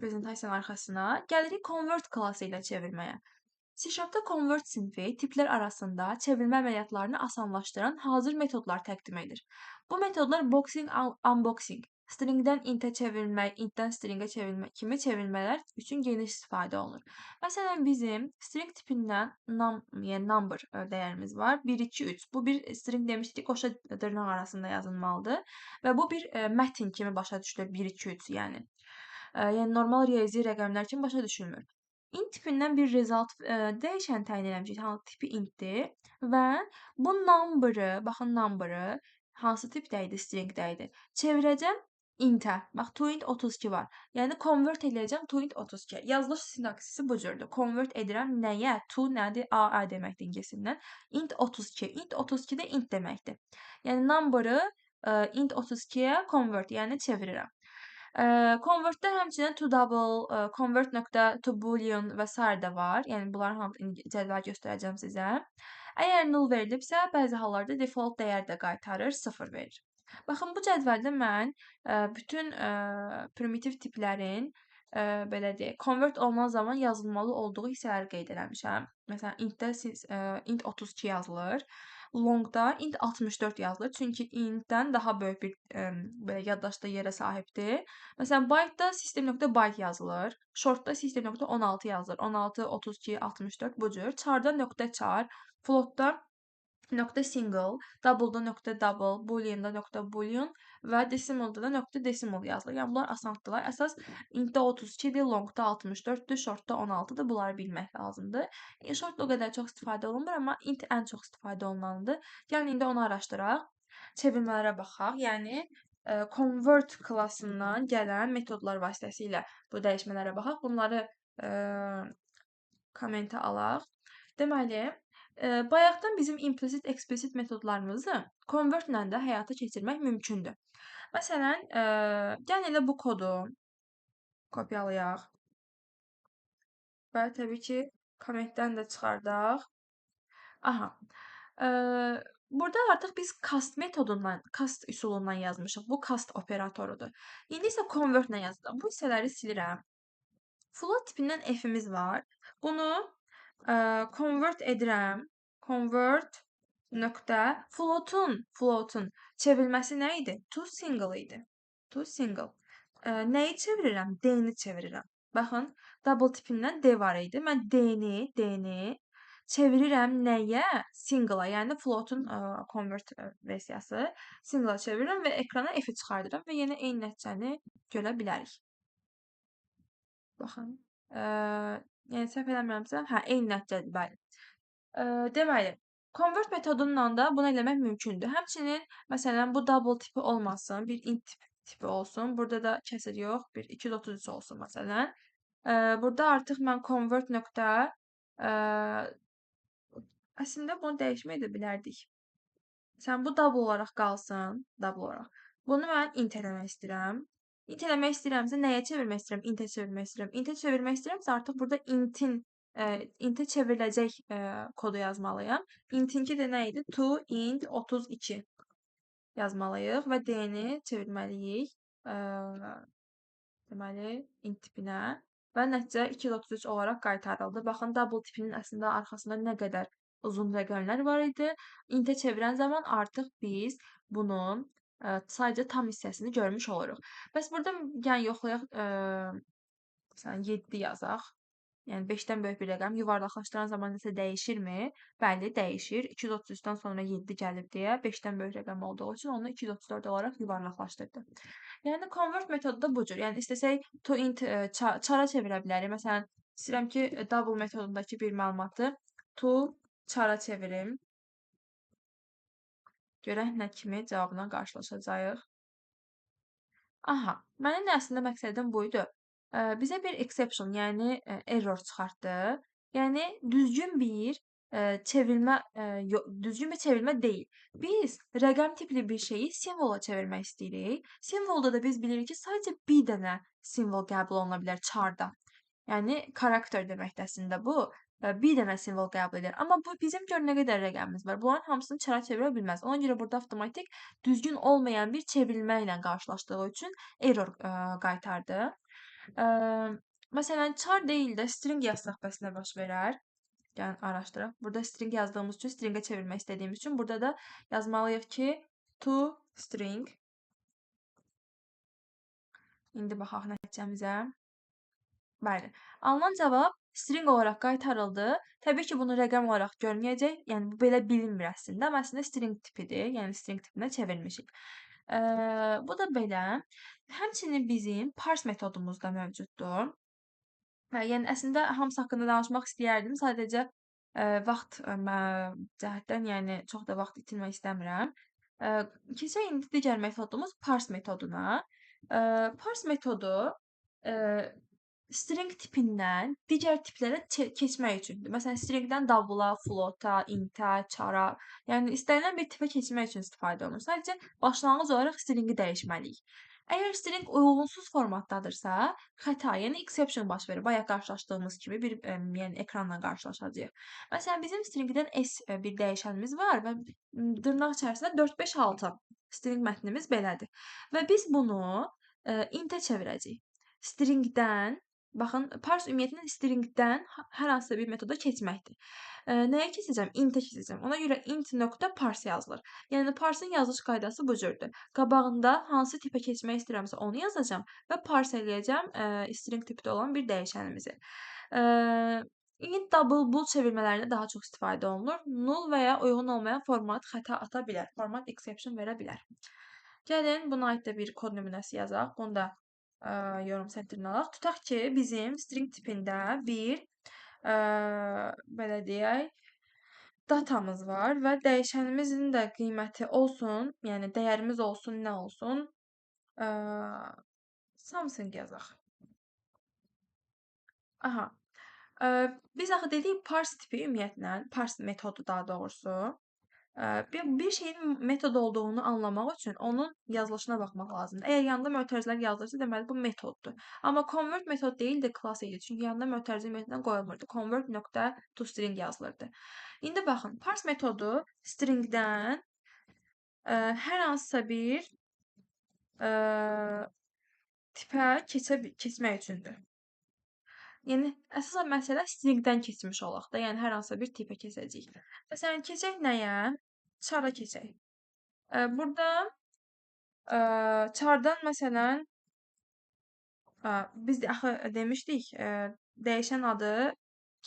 prezentasiyanın arxasına. Gəlirik convert klassı ilə çevirməyə. C#-da convert sinfi tiplər arasında çevrilmə əməliyyatlarını asanlaşdıran hazır metodlar təqdim edir. Bu metodlar boxing, unboxing, stringdən intə çevrilmək, intdən stringə çevrilmək kimi çevrilmələr üçün geniş istifadə olunur. Məsələn, bizim string tipindən yəni number dəyərimiz var. 1, 2, 3. Bu bir string demişdik, qoşa dırnaq arasında yazılmalıdır və bu bir mətin kimi başa düşülür 1, 2, 3 yəni. Yəni normal riyazi rəqəmlər kimi başa düşülmür. Int tipindən bir result dəyişən təyin eləmişik, hansı tipi intdir və bu number-ı, baxın number-ı hansı tipdə idi? Stringdə idi. Çevirəcəm int-ə. Bax, toInt 32 var. Yəni convert eləyəcəm toInt 32. Yazılış sintaksisi bu cürdür. Convert edirəm nəyə? To nədir? A deməkdir incisindən. Int 32. Int 32 də int deməkdir. Yəni number-ı int 32-yə convert, yəni çevirirəm. Convert-də həmçinin to double, convert.toBoolean və s. də var. Yəni bunların hamısını cədvəl göstərəcəm sizə. Əgər null verilibsə, bəzi hallarda default dəyər də qaytarır, 0 verir. Baxın, bu cədvəldə mən bütün primitiv tiplərin belə deyək, convert olunan zaman yazılmalı olduğu hissələri qeyd eləmişəm. Məsələn, int-də int 32 yazılır. Long-da int 64 yazılır. Çünki int-dən daha böyük bir belə yaddaşda yerə sahibdir. Məsələn, byte-da system.byte yazılır. Short-da system.16 yazılır. 16, 32, 64 bu cür. Char-da .char, float-da .single, double-da .double, boolean-da .boolean və decimal-da da .decimal yazılır. Yəni bunlar asandılar. Əsas int-də 32-dir, long-da 64-dür, short-da 16-dır. Bunları bilmək lazımdır. Short o qədər çox istifadə olunmur, amma int ən çox istifadə olunanıdır. Yəni indi onu araşdıraq. Çevirmələrə baxaq. Yəni convert klassından gələn metodlar vasitəsilə bu dəyişmələrə baxaq. Bunları kommentə alaq. Deməli, bayaqdan bizim implicit, explicit metodlarımızı convert-lə də həyata keçirmək mümkündür. Məsələn, gəlin elə bu kodu kopyalayaq və təbii ki, kommentdən də çıxardaq. Aha. Burada artıq biz cast metodundan, cast üsulundan yazmışıq. Bu cast operatorudur. İndi isə convert-lə yazılır. Bu hissələri silirəm. Float tipindən f-imiz var. Bunu convert edirəm. Convert nöqtə floatun çevrilməsi nə idi? To single idi. To single. Nəyi çevirirəm? D-ni çevirirəm. Baxın, double tipindən D var idi. Mən D-ni çevirirəm nəyə? Single-a, yəni floatun convert versiyası. Single-a çevirirəm və ekrana f-i çıxardıram və yenə eyni nəticəni görə bilərik. Baxın. Yəni səhv eləmirəmsə, eyni nəticədir, bəli. Deməli, convert metodundan da bunu eləmək mümkündür. Həmçinin, məsələn, bu double tipi olmasın, bir int tipi olsun. Burada da kəsr yox, bir 233 olsun, məsələn. Burada artıq mən convert nöqtə Əslində bunu dəyişmək də bilərdik. Sən bu double olaraq qalsın, double olaraq. Bunu mən int eləmək istəyirəm. Int eləmək istəyirəmsə nəyə çevirmək istəyirəm? Int-ə çevirmək istəyirəm. Int-ə çevirmək istəyirəmsə artıq burada int-ə çevriləcək kodu yazmalıyam. Int-inki də nə idi? To int 32 yazmalıyıq və D-ni çevirməliyik. Deməli, int tipinə və nəticə 233 olaraq qaytarıldı. Baxın, double tipinin əslində arxasında nə qədər uzun rəqəmlər var idi. Int-ə çevirən zaman artıq biz bunun sadəcə tam hissəsini görmüş oluruq. Bəs burada yəni yoxlayaq, məsələn 7 yazaq. Yəni 5-dən böyük bir rəqəm yuvarlaqlaşdıran zaman nəsə dəyişirmi? Bəli, dəyişir. 233-dən sonra 7 gəlib deyə 5-dən böyük rəqəm olduğu üçün onu 234 olaraq yuvarlaqlaşdırdı. Yəni convert metodu da bu cür. Yəni istəsək to int çara çevirə bilərik. Məsələn, istəyirəm ki, double metodundakı bir məlumatı to çara çevirim. Görək nə kimi cavabla qarşılaşacağıq. Aha, mənim əslində məqsədim buydu. Bizə bir exception, yəni error çıxartdı. Yəni düzgün bir çevirmə düzgün bir çevirmə deyil. Biz rəqəm tipli bir şeyi simvola çevirmək istəyirik. Simvolda da biz bilirik ki, sadəcə bir dənə simvol qəbul oluna bilər charda. Yəni karakter deməkdir əslində bu. Bir dənə simvol qəbul edir. Amma bu bizim gör nə qədər rəqəmimiz var. Bunların hamısını çara çevirə bilməz. Ona görə burada avtomatik düzgün olmayan bir çevrilmə ilə qarşılaşdığı üçün error qaytardı. Məsələn, char deyil də string yazsaq bəs nə baş verər? Gəlin araşdıraq. Burada string yazdığımız üçün stringə çevirmək istədiyimiz üçün burada da yazmalıyıq ki, to string. İndi baxaq nəticəmizə. Bəli. Alınan cavab string olaraq qaytarıldı. Təbii ki, bunu rəqəm olaraq görməyəcək. Yəni bu belə bilinmir əslində, amma əslində string tipidir. Yəni string tipinə çevirmişik. Bu da belə. Həmçinin bizim parse metodumuz da mövcuddur. Yəni əslində hamısı haqqında danışmaq istəyərdim. Sadəcə vaxt cəhətdən, yəni çox da vaxt itirmək istəmirəm. Keçək indi digər metodumuz parse metoduna. Parse metodu string tipindən digər tiplərə keçmək üçündür. Məsələn, stringdən double-a, float-a, int-ə, chara, yəni istənilən bir tipə keçmək üçün istifadə olunur. Sadəcə başlanğıc olaraq stringi dəyişməliyik. Əgər string uyğunsuz formatdadırsa, xəta, yəni exception baş verir. Bayaq qarşılaşdığımız kimi bir yəni ekranla qarşılaşacağıq. Məsələn, bizim stringdən s bir dəyişənimiz var və dırnaq içərisində 4, 5, 6 string mətnimiz belədir. Və biz bunu int-ə çevirəcəyik. Stringdən baxın, parse ümumiyyətlə stringdən hər hansısa bir metoda keçməkdir. Nəyə keçəcəm? Int-ə keçəcəm. Ona görə int.parse yazılır. Yəni parse-ın yazılış qaydası bu cürdür. Qabağında hansı tipə keçmək istəyirəmsə onu yazacağam və parse eləyəcəm string tipdə olan bir dəyişənimizi. Int double bool çevirmələrində daha çox istifadə olunur. Null və ya uyğun olmayan format xəta ata bilər. Format exception verə bilər. Gəlin buna aid də bir kod nümunəsi yazaq. Bunu da yorum sətrini alaq. Tutaq ki, bizim string tipində bir belə deyək, datamız var və dəyişənimizin də qiyməti olsun, yəni dəyərimiz olsun, nə olsun? Something yazaq. Aha. Biz axı dedik parse tipi ümumiyyətlə, parse metodu daha doğrusu, bir şeyin metod olduğunu anlamaq üçün onun yazılışına baxmaq lazımdır. Əgər yanında mötərizələr yazılırsa, deməli bu metoddur. Amma convert metod deyil də class idi. Çünki yanında mötərizə ümumiyyətlə qoyulmurdu. Convert.toString yazılırdı. İndi baxın, parse metodu stringdən hər hansısa bir tipə keçmək üçündür. Yəni əsasən məsələ stringdən keçmiş olaq da, yəni hər hansısa bir tipə keçəcəyik. Məsələn, keçək nəyə? Chara keçək. Burada chardan məsələn biz axı demişdik, dəyişən adı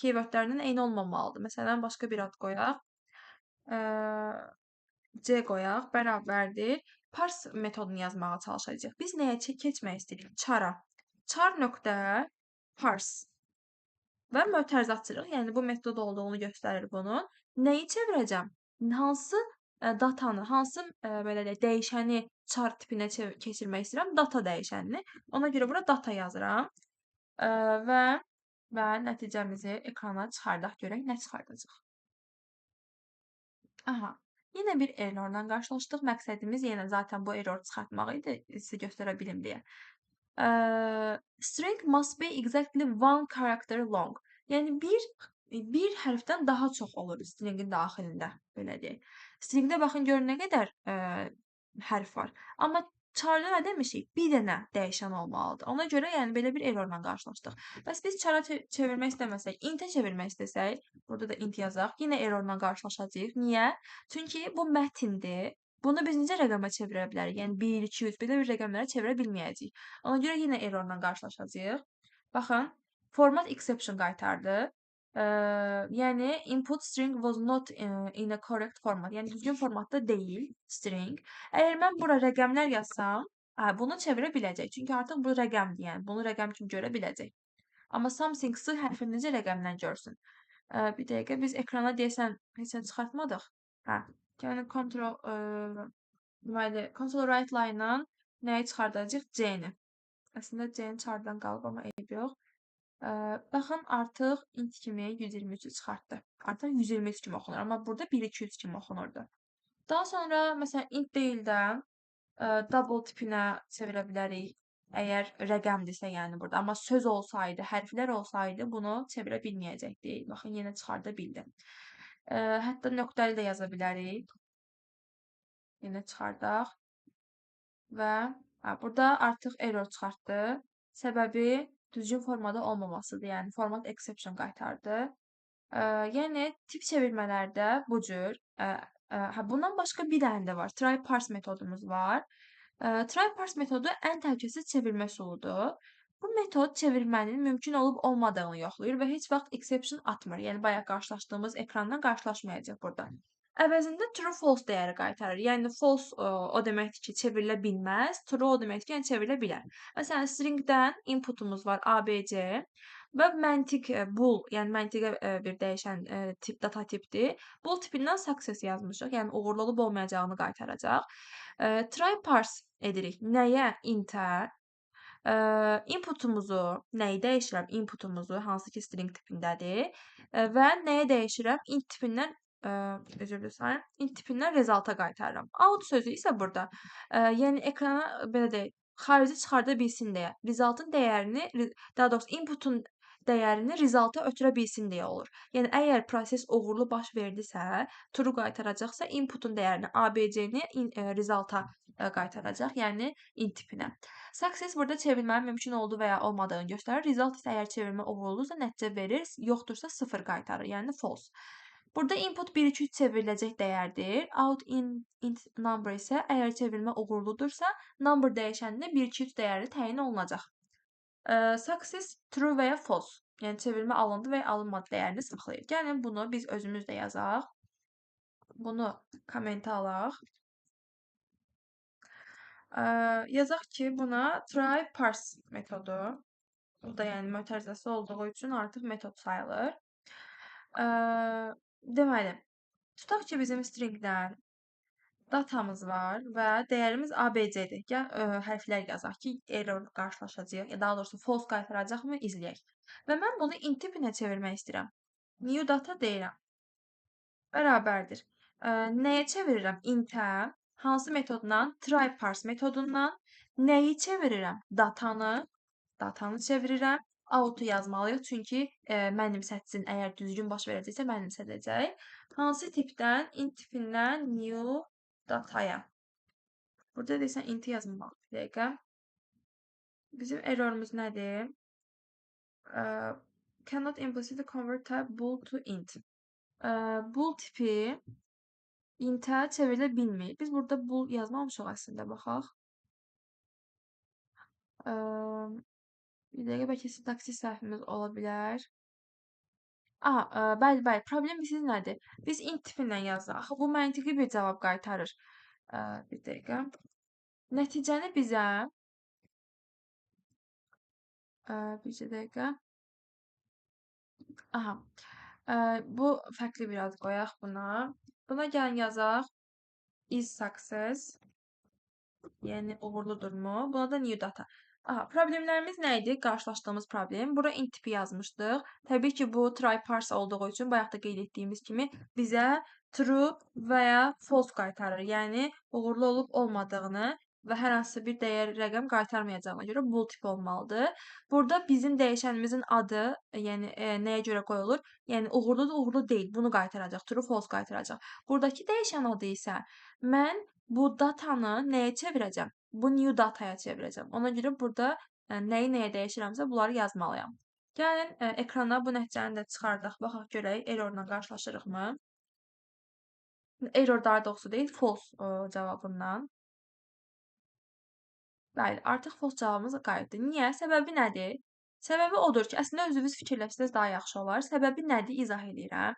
keywordlərinin eyni olmamalıdır. Məsələn, başqa bir ad qoyaq. C qoyaq, bərabərdir. Parse metodunu yazmağa çalışacağıq. Biz nəyə keçmək istəyirik? Chara. Char.parse və mötərizə açırıq. Yəni bu metod olduğunu göstərir bunun. Nəyi çevirəcəm? Hansı datanı, hansı belə deyək, dəyişəni char tipinə keçirmək istəyirəm? Data dəyişənini. Ona görə bura data yazıram. Və nəticəmizi ekrana çıxardaq görək nə çıxardacaq. Aha. Yenə bir errorla qarşılaşdıq. Məqsədimiz yenə zaten bu error çıxartmaq idi, sizə göstərə bilim deyə. String must be exactly one character long. Yəni bir hərfdən daha çox olur stringin daxilində, belə deyək. Stringdə baxın görün nə qədər hərf var. Amma charda nə demişik? Bir dənə dəyişən olmalıdır. Ona görə yəni belə bir errorla qarşılaşdıq. Bəs biz chara çevirmək istəməsək, int-ə çevirmək istəsək, burada da int yazaq, yenə errorla qarşılaşacağıq. Niyə? Çünki bu mətindir. Bunu biz necə rəqəmə çevirə bilərik? Yəni 1, 2, 3 belə bir rəqəmlərə çevirə bilməyəcəyik. Ona görə yenə errorla qarşılaşacağıq. Baxın, format exception qaytardı. Yəni input string was not in a correct format. Yəni düzgün formatda deyil string. Əgər mən bura rəqəmlər yazsam, bunu çevirə biləcək. Çünki artıq bu rəqəmdir, yəni bunu rəqəm kimi görə biləcək. Amma something s hərfini necə rəqəmlə görsün? Bir dəqiqə biz ekrana deyəsən heç nə çıxartmadıq. Hə. Yəni deməli console write line-dan nəyi çıxardacağıq? C-ni. Əslində C-ni çardan qalıb, amma eyb yox. Baxın artıq int kimi 123-ü çıxartdı. Artıq 123 kimi oxunur, amma burada 1, 2, 3 kimi oxunurdu. Daha sonra məsələn int deyil də double tipinə çevirə bilərik. Əgər rəqəmdirsə, yəni burada. Amma söz olsaydı, hərflər olsaydı bunu çevirə bilməyəcəkdik. Baxın yenə çıxarda bildi. Hətta nöqtəli də yaza bilərik. Yenə çıxardaq. Və burada artıq error çıxartdı. Səbəbi düzgün formada olmamasıdır. Yəni format exception qaytardı. Yəni tip çevirmələrdə bu cür. Bundan başqa bir dənə də var. Try parse metodumuz var. Try parse metodu ən təhlükəsiz çevirmə üsuludur. Bu metod çevirmənin mümkün olub olmadığını yoxlayır və heç vaxt exception atmır. Yəni bayaq qarşılaşdığımız ekrandan qarşılaşmayacaq burada. Əvəzində true false dəyəri qaytarır. Yəni false o deməkdir ki, çevrilə bilməz. True o deməkdir ki, yəni çevrilə bilər. Məsələn, stringdən inputumuz var ABC və məntiq bool, yəni məntiqə bir dəyişən tip data tipdir. Bool tipindən success yazmışıq. Yəni uğurlu olub olmayacağını qaytaracaq. Try parse edirik. Nəyə? Int-ə. Inputumuzu nəyi dəyişirəm? Inputumuzu hansı ki string tipindədir və nəyə dəyişirəm? Int tipindən üzr istəyirəm. Int tipindən resulta qaytarıram. Out sözü isə burada, yəni ekrana belə deyək, xarici çıxarda bilsin deyə, resultun dəyərini, daha doğrusu inputun dəyərini resulta ötürə bilsin deyə olur. Yəni əgər proses uğurlu baş verdisə, true qaytaracaqsa, inputun dəyərini ABC-ni resulta qaytaracaq, yəni int tipinə. Success burada çevirmənin mümkün olduğu və ya olmadığını göstərir. Result isə əgər çevirmə uğurludursa nəticə verir, yoxdursa 0 qaytarır, yəni false. Burada input 1, 2, 3 çevrilecək dəyərdir. Out int number isə əgər çevirmə uğurludursa, number dəyişənində 1, 2, 3 dəyəri təyin olunacaq. Success true və ya false. Yəni çevirmə alındı və ya alınmadı dəyərini saxlayır. Gəlin bunu biz özümüz də yazaq. Bunu kommentə alaq. Yazaq ki, buna try parse metodu. Bu da yəni mötərizəsi olduğu üçün artıq metod sayılır. Deməli, tutaq ki, bizim stringdən datamız var və dəyərimiz ABC-dir. Gəl hərflər yazaq ki, error qarşılaşacağıq, ya daha doğrusu false qaytaracaqmı izləyək. Və mən bunu int tipinə çevirmək istəyirəm. New data deyirəm. Bərabərdir. Nəyə çevirirəm? Int-ə. Hansı metoddan? Try parse metodundan. Nəyi çevirirəm? Datanı çevirirəm. Out-u yazmalıyıq, çünki mənimsətsin. Əgər düzgün baş verəcəksə, mənimsədəcək. Hansı tipdən? Int tipindən new dataya. Burada desən int yazmalıyıq. Bir dəqiqə. Bizim errorumuz nədir? Cannot implicitly convert type bool to int. Bool tipi int-ə çevrilə bilmir. Biz burada bool yazmamışıq əslində, baxaq. Bir dəqiqə, bəlkə sintaksis səhvimiz ola bilər. Bəli, bəli. Problem bilirsiniz nədir? Biz int tipindən yazdıq. Axı bu məntiqi bir cavab qaytarır. Bir dəqiqə. Nəticəni bizə bir dəqiqə. Bu fərqli biraz qoyaq buna. Buna gəlin yazaq. Is success. Yəni uğurludurmu? Buna da new data. Aha, problemlərimiz nə idi? Qarşılaşdığımız problem. Bura int tipi yazmışdıq. Təbii ki, bu try parse olduğu üçün bayaq da qeyd etdiyimiz kimi bizə true və ya false qaytarır. Yəni uğurlu olub olmadığını və hər hansı bir dəyər rəqəm qaytarmayacağına görə bool tipi olmalıdır. Burada bizim dəyişənimizin adı, yəni nəyə görə qoyulur? Yəni uğurludur, uğurlu deyil. Bunu qaytaracaq. True, false qaytaracaq. Buradakı dəyişən adı isə mən bu datanı nəyə çevirəcəm? Bu new dataya çevirəcəm. Ona görə burada nəyi nəyə dəyişirəmsə bunları yazmalıyam. Gəlin ekrana bu nəticəni də çıxardaq. Baxaq görək errorla qarşılaşırıqmı? Error daha doğrusu deyil, false cavabından. Bəli, artıq false cavabımız qayıtdı. Niyə? Səbəbi nədir? Səbəbi odur ki, əslində özünüz fikirləşsəz daha yaxşı olar. Səbəbi nədir? İzah edirəm.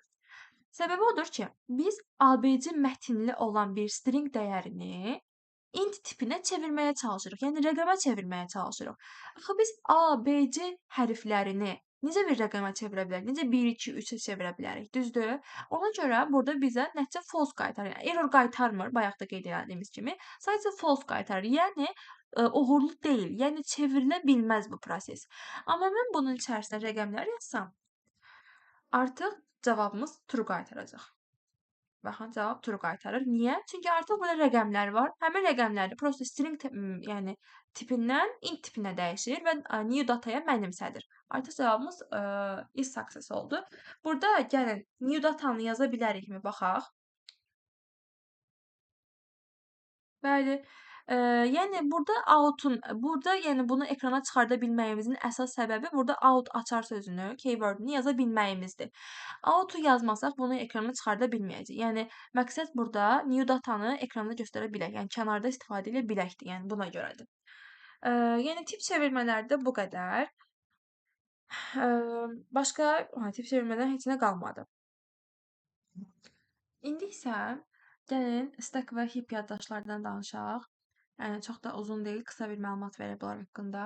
Səbəbi odur ki, biz ABC mətinli olan bir string dəyərini int tipinə çevirməyə çalışırıq. Yəni rəqəmə çevirməyə çalışırıq. Axı biz A, B, C hərflərini necə bir rəqəmə çevirə bilərik? Necə 1, 2, 3-ə çevirə bilərik? Düzdür? Ona görə burada bizə nəticə false qaytarır. Yəni error qaytarmır, bayaq da qeyd etdiyimiz kimi. Sadəcə false qaytarır. Yəni uğurlu deyil. Yəni çevrilə bilməz bu proses. Amma mən bunun içərisinə rəqəmlər yazsam, artıq cavabımız true qaytaracaq. Baxın, cavab true qaytarır. Niyə? Çünki artıq burada rəqəmlər var. Həmin rəqəmləri prosta string yəni tipindən int tipinə dəyişir və new dataya mənimsədir. Artıq cavabımız is success oldu. Burada gəlin new datanı yaza bilərikmi baxaq. Bəli. Yəni burada yəni bunu ekrana çıxarda bilməyimizin əsas səbəbi burada out açar sözünü, keywordunu yaza bilməyimizdir. Out-u yazmasaq bunu ekrana çıxarda bilməyəcəyik. Yəni məqsəd burada new datanı ekranda göstərə bilək. Yəni kənarda istifadə edə biləkdir. Yəni buna görədir. Yəni tip çevirmələrdə bu qədər. Başqa tip çevirmədən heç nə qalmadı. İndi isə gəlin stack və heap yaddaşlardan danışaq. Yəni çox da uzun deyil, qısa bir məlumat verə bunlar haqqında.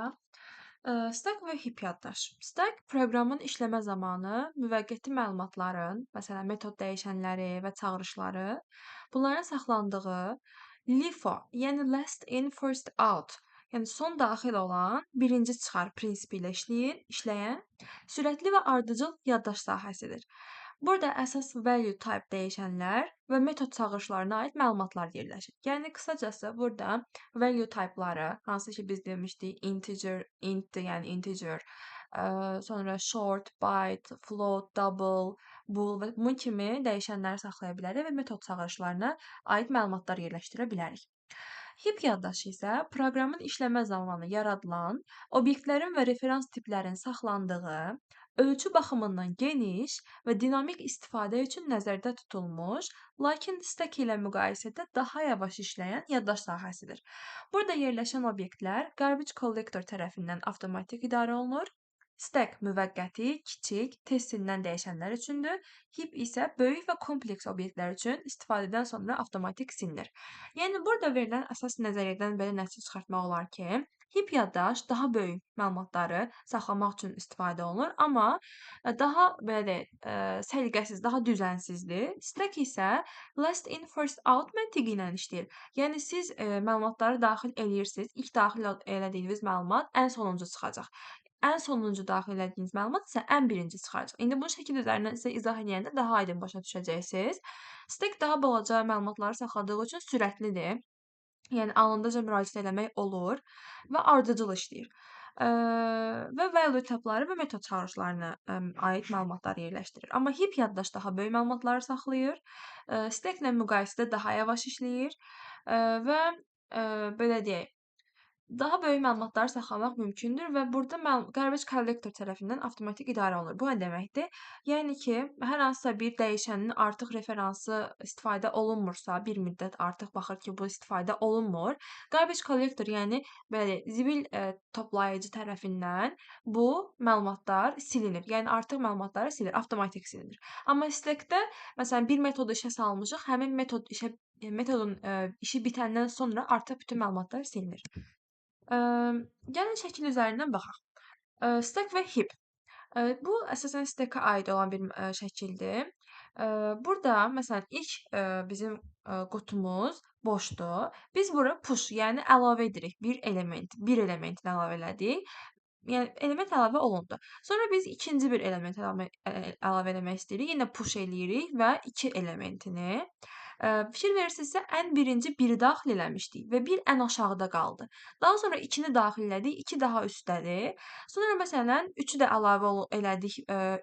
Stack və heap yaddaş. Stack proqramın işləmə zamanı müvəqqəti məlumatların, məsələn, metod dəyişənləri və çağırışları, bunların saxlandığı LIFO, yəni last in first out, yəni son daxil olan birinci çıxar prinsipi ilə işləyən sürətli və ardıcıl yaddaş sahəsidir. Burada əsas value type dəyişənlər və metod çağırışlarına aid məlumatlar yerləşir. Yəni qısacası burada value typeları, hansı ki biz demişdik integer, int, yəni integer, sonra short, byte, float, double, bool və bunun kimi dəyişənləri saxlaya bilərik və metod çağırışlarına aid məlumatlar yerləşdirə bilərik. Heap yaddaşı isə proqramın işləmə zamanı yaradılan obyektlərin və referans tiplərin saxlandığı, ölçü baxımından geniş və dinamik istifadə üçün nəzərdə tutulmuş, lakin stack ilə müqayisədə daha yavaş işləyən yaddaş sahəsidir. Burada yerləşən obyektlər garbage collector tərəfindən avtomatik idarə olunur. Stack müvəqqəti, kiçik, tez silinən dəyişənlər üçündür. Heap isə böyük və kompleks obyektlər üçün istifadədən sonra avtomatik silinir. Yəni burada verilən əsas nəzəriyyədən belə nəticə çıxartmaq olar ki, heap yaddaş daha böyük məlumatları saxlamaq üçün istifadə olunur, amma daha belə deyək, səliqəsiz, daha düzənsizdir. Stack isə last in first out məntiqi ilə işləyir. Yəni siz məlumatları daxil eləyirsiniz. İlk daxil elədiyiniz məlumat ən sonuncu çıxacaq. Ən sonuncu daxil elədiyiniz məlumat isə ən birinci çıxacaq. İndi bu şəkil üzərindən sizə izah edəndə daha aydın başa düşəcəksiniz. Stack daha balaca məlumatları saxladığı üçün sürətlidir. Yəni anındaca müraciət eləmək olur və ardıcıl işləyir. Və value typeları və metod çağırışlarına aid məlumatlar yerləşdirir. Amma heap yaddaş daha böyük məlumatları saxlayır. Stack ilə müqayisədə daha yavaş işləyir və belə deyək, daha böyük məlumatları saxlamaq mümkündür və burada garbage collector tərəfindən avtomatik idarə olunur. Bu nə deməkdir? Yəni ki, hər hansısa bir dəyişənin artıq referansı istifadə olunmursa, bir müddət artıq baxır ki, bu istifadə olunmur, garbage collector, yəni belə zibil toplayıcı tərəfindən bu məlumatlar silinir. Yəni artıq məlumatları silir, avtomatik silinir. Amma stackdə məsələn bir metodu işə salmışıq, həmin metodun işi bitəndən sonra artıq bütün məlumatlar silinir. Gəlin şəkil üzərindən baxaq. Stack və heap. Bu əsasən stack-a aid olan bir şəkildir. Burada məsələn ilk, bizim, qutumuz boşdur. Biz bura push, yəni əlavə edirik bir elementini əlavə elədik. Yəni element əlavə olundu. Sonra biz ikinci bir element əlavə eləmək istəyirik. Yenə push eləyirik və 2 elementini. Fikir verirsinizsə ən birinci 1-i daxil eləmişdik və 1 ən aşağıda qaldı. Daha sonra 2-ni daxil elədik, 2 daha üstdədir. Sonra məsələn 3-ü də əlavə elədik,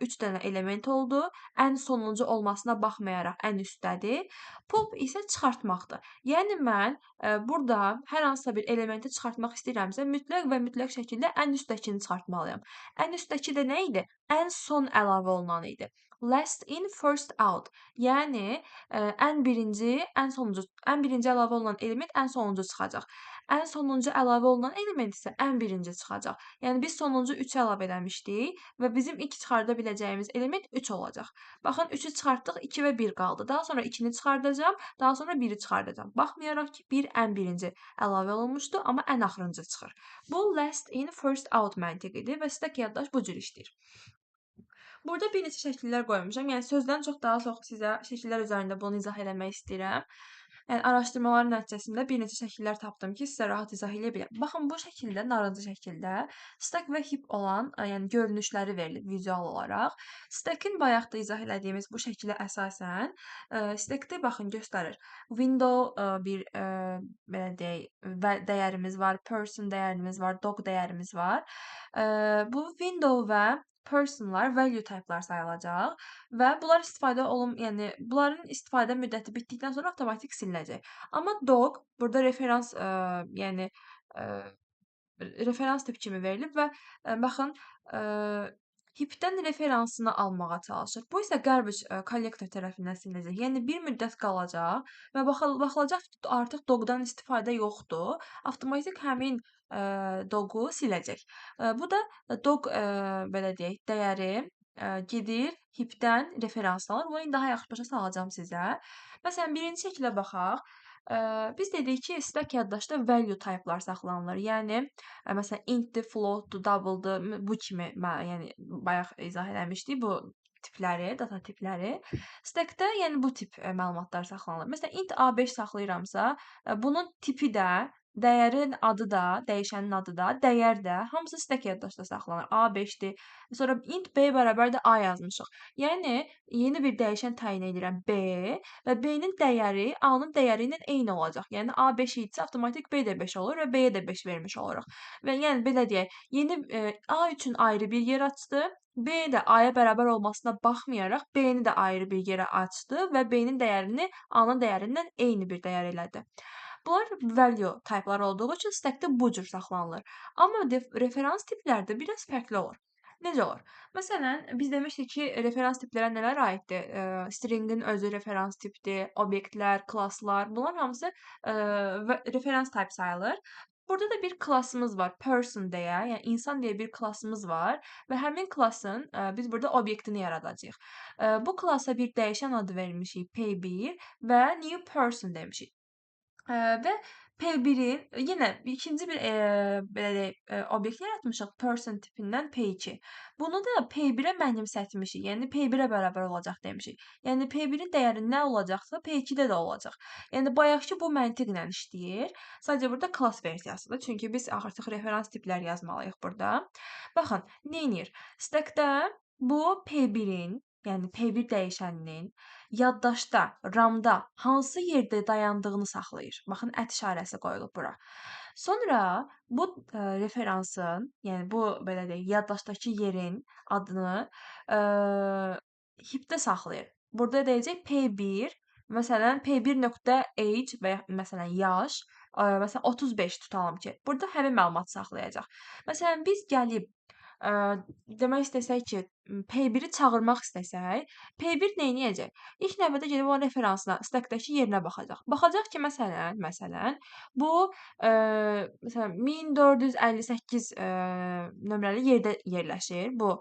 3 dənə element oldu. Ən sonuncu olmasına baxmayaraq ən üstdədir. Pop isə çıxartmaqdır. Yəni mən burada hər hansısa bir elementi çıxartmaq istəyirəmsə, mütləq şəkildə ən üstdəkini çıxartmalıyam. Ən üstdəki də nə idi? Ən son əlavə olunan idi. Last in, first out. Yəni ən birinci əlavə olunan element ən sonuncu çıxacaq. Ən sonuncu əlavə olunan element isə ən birinci çıxacaq. Yəni biz sonuncu 3-ü əlavə eləmişdik və bizim ilk çıxarda biləcəyimiz element 3 olacaq. Baxın 3-ü çıxartdıq, 2 və 1 qaldı. Daha sonra 2-ni çıxardacağam, daha sonra 1-i çıxardacağam. Baxmayaraq ki, 1 ən birinci əlavə olunmuşdu, amma ən axırıncı çıxır. Bu last in, first out məntiqidir və stack yaddaş bu cür işləyir. Burada bir neçə şəkillər qoymuşam. Yəni sözdən daha çox sizə şəkillər üzərində bunu izah eləmək istəyirəm. Yəni araşdırmaların nəticəsində bir neçə şəkillər tapdım ki, sizə rahat izah eləyə biləm. Baxın bu şəkildə, narıncı şəkildə stack və heap olan, yəni görünüşləri verilib vizual olaraq. Stack-in bayaq da izah elədiyimiz bu şəkilə əsasən, stack-də baxın göstərir. Window bir belə deyək, dəyərimiz var, person dəyərimiz var, dog dəyərimiz var. Bu window və personlar value typelar sayılacaq və yəni bunların istifadə müddəti bitdikdən sonra avtomatik silinəcək. Amma dog burada yəni ə, referans tip kimi verilib və baxın heapdən referansını almağa çalışır. Bu isə garbage collector tərəfindən silinəcək. Yəni bir müddət qalacaq və baxılacaq ki, artıq dogdan istifadə yoxdur. Avtomatik həmin dogu siləcək. Bu da dog belə deyək, dəyəri gedir heapdən referans alır. Bunu indi daha yaxşı başa salacağam sizə. Məsələn, birinci şəklə baxaq. Biz dedik ki, stack yaddaşda value typelar saxlanılır. Yəni məsələn int-dir, float-dur, double-dır, bu kimi yəni bayaq izah eləmişdik bu tipləri, data tipləri. Stack-də yəni bu tip məlumatlar saxlanılır. Məsələn int A5 saxlayıramsa, bunun tipi də, dəyərin adı da, dəyişənin adı da, dəyər də hamısı stack yaddaşda saxlanır. A5-dir. Sonra int B bərabər də A yazmışıq. Yəni yeni bir dəyişən təyin edirəm B və B-nin dəyəri A-nın dəyəri ilə eyni olacaq. Yəni A 5 idisə avtomatik B də 5 olur və B-yə də 5 vermiş oluruq. Və yəni belə deyək, yeni A üçün ayrı bir yer açdı. B də A-ya bərabər olmasına baxmayaraq B-ni də ayrı bir yerə açdı və B-nin dəyərini A-nın dəyərindən eyni bir dəyər elədi. Bunlar value typelar olduğu üçün stackdə bu cür saxlanılır. Amma referans tiplərdə biraz fərqli olur. Necə olur? Məsələn, biz demişdik ki, referans tiplərə nələr aiddir? Stringin özü referans tipdir, obyektlər, klasslar, bunlar hamısı referans type sayılır. Burada da bir klassımız var, person deyə, yəni insan deyə bir klassımız var və həmin klassın biz burada obyektini yaradacağıq. Bu klassa bir dəyişən adı vermişik P1 və new person demişik. Və P1-in yenə ikinci bir belə deyək, obyekt yaratmışıq person tipindən P2. Bunu da P1-ə mənimsətmişik. Yəni P1-ə bərabər olacaq demişik. Yəni P1-in dəyəri nə olacaqsa P2-də də olacaq. Yəni bayaqkı bu məntiqlə işləyir. Sadəcə burada klass versiyasıdır. Çünki biz artıq referans tiplər yazmalıyıq burada. Baxın, neynir? Stackdə bu P1-in, yəni P1 dəyişəninin yaddaşda, RAM-da hansı yerdə dayandığını saxlayır. Baxın, @ qoyulub bura. Sonra bu referansın, yəni bu belə deyək, yaddaşdakı yerin adını heapdə saxlayır. Burada deyəcək P1, məsələn P1.age və ya məsələn yaş, məsələn 35 tutalım ki, burada həmin məlumatı saxlayacaq. Məsələn biz gəlib demək istəsək ki, P1-i çağırmaq istəsək, P1 neyləyəcək? İlk növbədə gedib onun referansına, stackdəki yerinə baxacaq. Baxacaq ki, məsələn, bu məsələn 1458 nömrəli yerdə yerləşir bu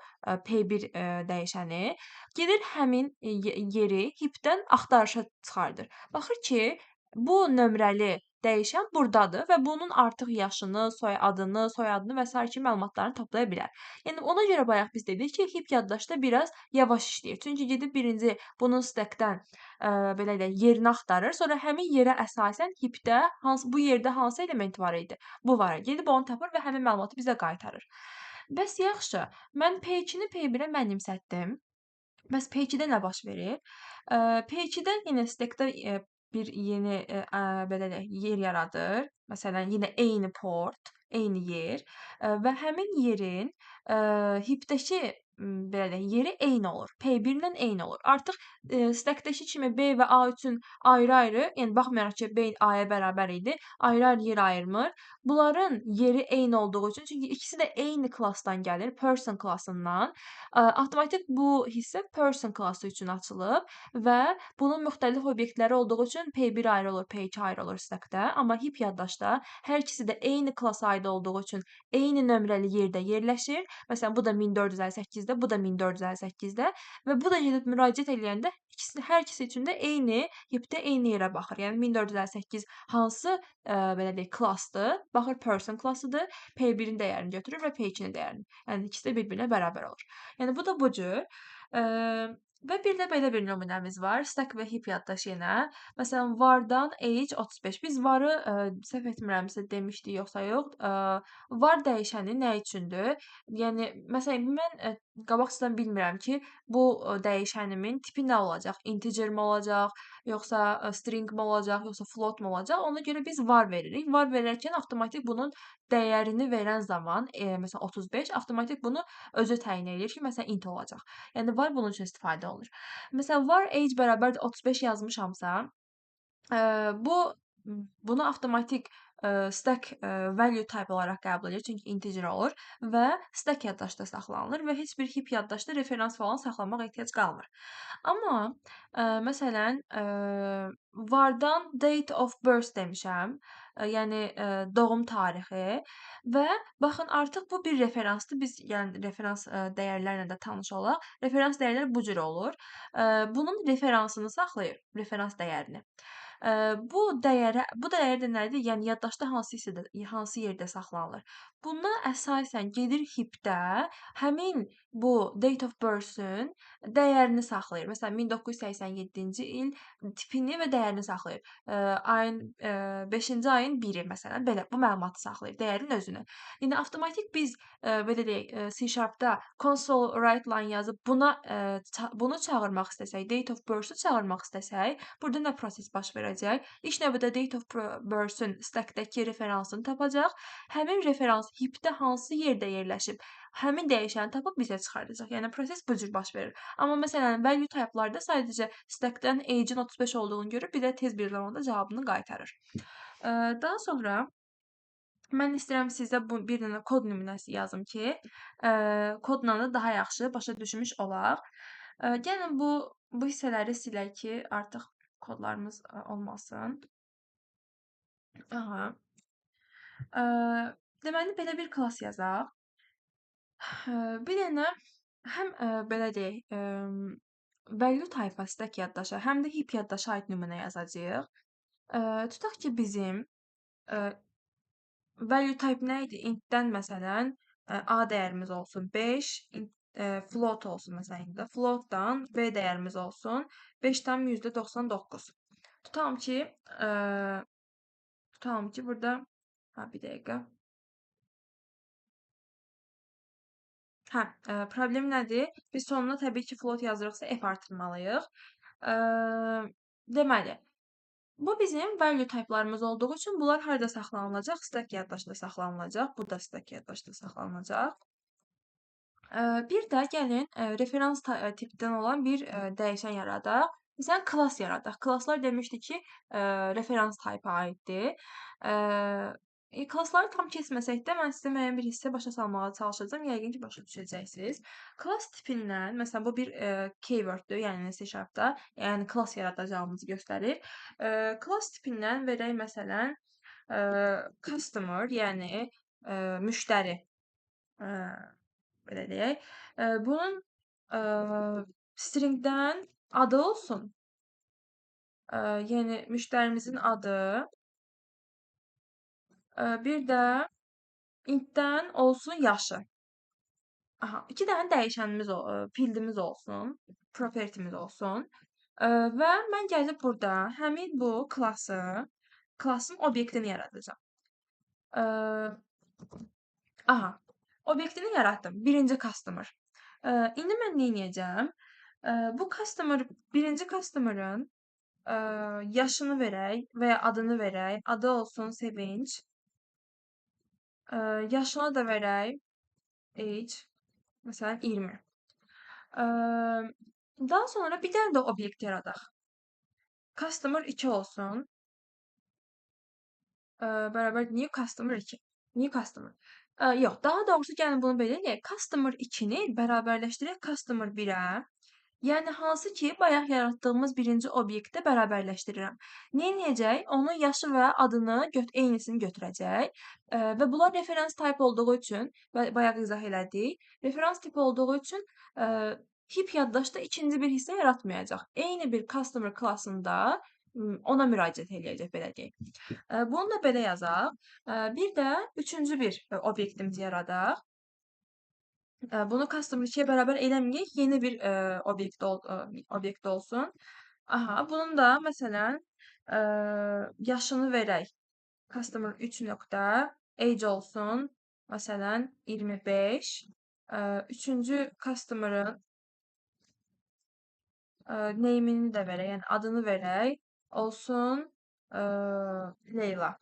P1 dəyişəni. Gedir həmin yeri heapdən axtarışa çıxardır. Baxır ki, bu nömrəli dəyişən burdadır və bunun artıq yaşını, soyadını və sair kimi məlumatlarını toplaya bilər. Yəni ona görə bayaq biz dedik ki, heap yaddaşda biraz yavaş işləyir. Çünki gedib birinci bunun stackdən belə deyək, yerini axtarır, sonra həmin yerə əsasən heapdə bu yerdə hansı element var idi? Bu var idi. Gedib onu tapır və həmin məlumatı bizə qaytarır. Bəs yaxşı, mən P2-ni P1-ə mənimsətdim. Bəs P2-də nə baş verir? P2-də yenə stackdə bir yeni belə deyək, yer yaradır. Məsələn, yenə eyni port, eyni yer və həmin yerin heapdəki belə deyək, yeri eyni olur. P1-lə eyni olur. Artıq stackdəki kimi B və A üçün ayrı-ayrı, yəni baxmayaraq ki, B A-ya bərabər idi, ayrı-ayrı yer ayırmır. Bunların yeri eyni olduğu üçün, çünki ikisi də eyni klassdan gəlir, person klassından, avtomatik bu hissə person klassı üçün açılıb və bunun müxtəlif obyektləri olduğu üçün P1 ayrı olur, P2 ayrı olur stackdə. Amma heap yaddaşda hər ikisi də eyni klassa aid olduğu üçün eyni nömrəli yerdə yerləşir. Məsələn, bu da 1458-də, bu da 1458-də və bu da gedib müraciət eləyəndə hər ikisi üçün də eyni heapdə eyni yerə baxır. Yəni 1458 hansı belə deyək, klassdır? Baxır person klassıdır. P1-in dəyərini götürür və P2-nin dəyərini. Yəni ikisi də bir-birinə bərabər olur. Yəni bu da bu cür. Və bir də belə bir nümunəmiz var. Stack və heap yaddaş yenə. Məsələn, var-dan age 35. Biz var-ı səhv etmirəmsə demişdik yoxsa yox. Var dəyişəni nə üçündür? Yəni məsələn mən qabaqcadan bilmirəm ki, bu dəyişənimin tipi nə olacaq? Integer-mi olacaq, yoxsa string-mi olacaq, yoxsa float-mu olacaq? Ona görə biz var veririk. Var verərkən avtomatik bunun dəyərini verən zaman, məsələn 35, avtomatik bunu özü təyin eləyir ki, məsələn int olacaq. Yəni var bunun üçün istifadə olunur. Məsələn var age bərabərdir 35 yazmışamsa, bu bunu avtomatik stack value type olaraq qəbul edir, çünki integer olur və stack yaddaşda saxlanılır və heç bir heap yaddaşda referans falan saxlamaq ehtiyac qalmır. Amma məsələn var-dan date of birth demişəm, yəni doğum tarixi və baxın artıq bu bir referansdır. Biz yəni referans dəyərlərlə də tanış olaq. Referans dəyərləri bu cür olur. Bunun referansını saxlayır, referans dəyərini. Bu dəyər də nədir? Yəni yaddaşda hansı yerdə saxlanılır? Buna əsasən gedir heapdə həmin bu date of birth-ün dəyərini saxlayır. Məsələn 1987-ci il tipini və dəyərini saxlayır. Ayın 5-ci ayın 1-i məsələn belə bu məlumatı saxlayır, dəyərin özünü. Yəni avtomatik biz belə deyək, C#-da console write line yazıb bunu çağırmaq istəsək, date of birth-ü çağırmaq istəsək, burada nə proses baş verəcək? İlk növbədə date of birth-ün stackdəki referansını tapacaq. Həmin referans heapdə hansı yerdə yerləşib, həmin dəyişəni tapıb bizə çıxardacaq. Yəni proses bu cür baş verir. Amma məsələn value type-larda sadəcə stackdən age-in 35 olduğunu görüb bizə tez bir zamanda cavabını qaytarır. Daha sonra mən istəyirəm sizə bir dənə kod nümunəsi yazım ki, kodla da daha yaxşı başa düşmüş olaq. Gəlin bu hissələri silək ki, artıq kodlarımız olmasın. Aha. Deməli belə bir klass yazaq. Bir dənə həm belə deyək, value tayfa stack yaddaşa, həm də heap yaddaşa aid nümunə yazacağıq. Tutaq ki, bizim value type nə idi? Int-dən məsələn A dəyərimiz olsun 5, float olsun məsələn indi. Float-dan B dəyərimiz olsun 5,99. Tutalım ki, burada bir dəqiqə. Problem nədir? Biz sonuna təbii ki, float yazırıqsa F artırmalıyıq. Deməli, bu bizim value type-larımız olduğu üçün bunlar harda saxlanılacaq? Stack yaddaşda saxlanılacaq. Bu da stack yaddaşda saxlanılacaq. Bir də gəlin referans tipdən olan bir dəyişən yaradaq. Məsələn, klass yaradaq. Klasslar demişdik ki, referans type-a aiddir. Klassları tam keçməsək də mən sizə müəyyən bir hissə başa salmağa çalışacağam. Yəqin ki, başa düşəcəksiniz. Klass tipindən, məsələn, bu bir keyword-dür, yəni C#-da, yəni klass yaradacağımızı göstərir. Klass tipindən verək məsələn customer, yəni müştəri belə deyək. Bunun stringdən adı olsun. Yəni müştərimizin adı Bir də intdən olsun yaşı. Aha, 2 dənə dəyişənimiz fieldimiz olsun, property'miz olsun. Və mən gəlib burada həmin bu klassın obyektini yaradacağam. Eee, aha, obyektini yaratdım. Birinci customer. İndi mən neyləyəcəm? Bu birinci customer'ın yaşını verək və ya adını verək. Adı olsun Sevinç. Yaşına da verək age. Məsələn 20. Daha sonra bir dənə də obyekt yaradaq. Customer 2 olsun. Bərabər new customer 2. New customer. Yox, daha doğrusu gəlin bunu belə eləyək. Customer 2-ni bərabərləşdirək customer 1-ə. Yəni hansı ki, bayaq yaratdığımız birinci obyektə bərabərləşdirirəm. Neyləyəcək? Onun yaşı və adını eynisini götürəcək. Və bunlar reference type olduğu üçün, bayaq izah elədik, referans tipi olduğu üçün heap yaddaşda ikinci bir hissə yaratmayacaq. Eyni bir customer klassında ona müraciət eləyəcək, belə deyək. Bunu da belə yazaq. Bir də üçüncü bir obyektimizi yaradaq. Bunu custom 2'ye beraber eləməyək, yeni bir obyekt olsun. Aha, bunun da məsələn yaşını verək. Customer 3 nöqtə, age olsun. Məsələn 25. Üçüncü customer'ın name'ini də verək, yəni adını verək. Olsun Leyla.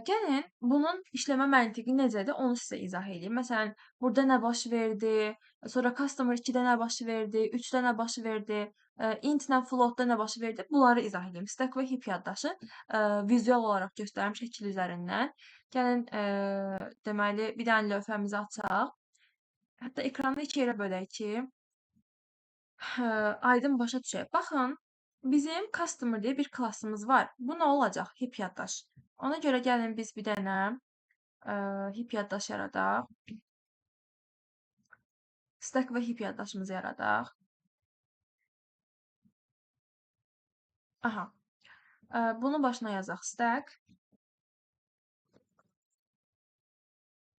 Gəlin bunun işləmə məntiqi necədir, onu sizə izah edeyim. Məsələn, burada nə baş verdi, sonra customer 2-də nə baş verdi, 3-də nə baş verdi, int-lə float-da nə baş verdi, bunları izah edeyim. Stack və heap yaddaşı vizual olaraq göstərim şəkil üzərindən. Gəlin, deməli, bir dənə lövhəmizi açaq. Hətta ekranı iki yerə bölək ki, aydın başa düşək. Baxın, bizim customer deyə bir klassımız var. Bu nə olacaq? Heap yaddaş. Ona görə gəlin biz bir dənə heap yaddaş yaradaq. Stack və heap yaddaşımızı yaradaq. Aha. Bunun başına yazaq stack.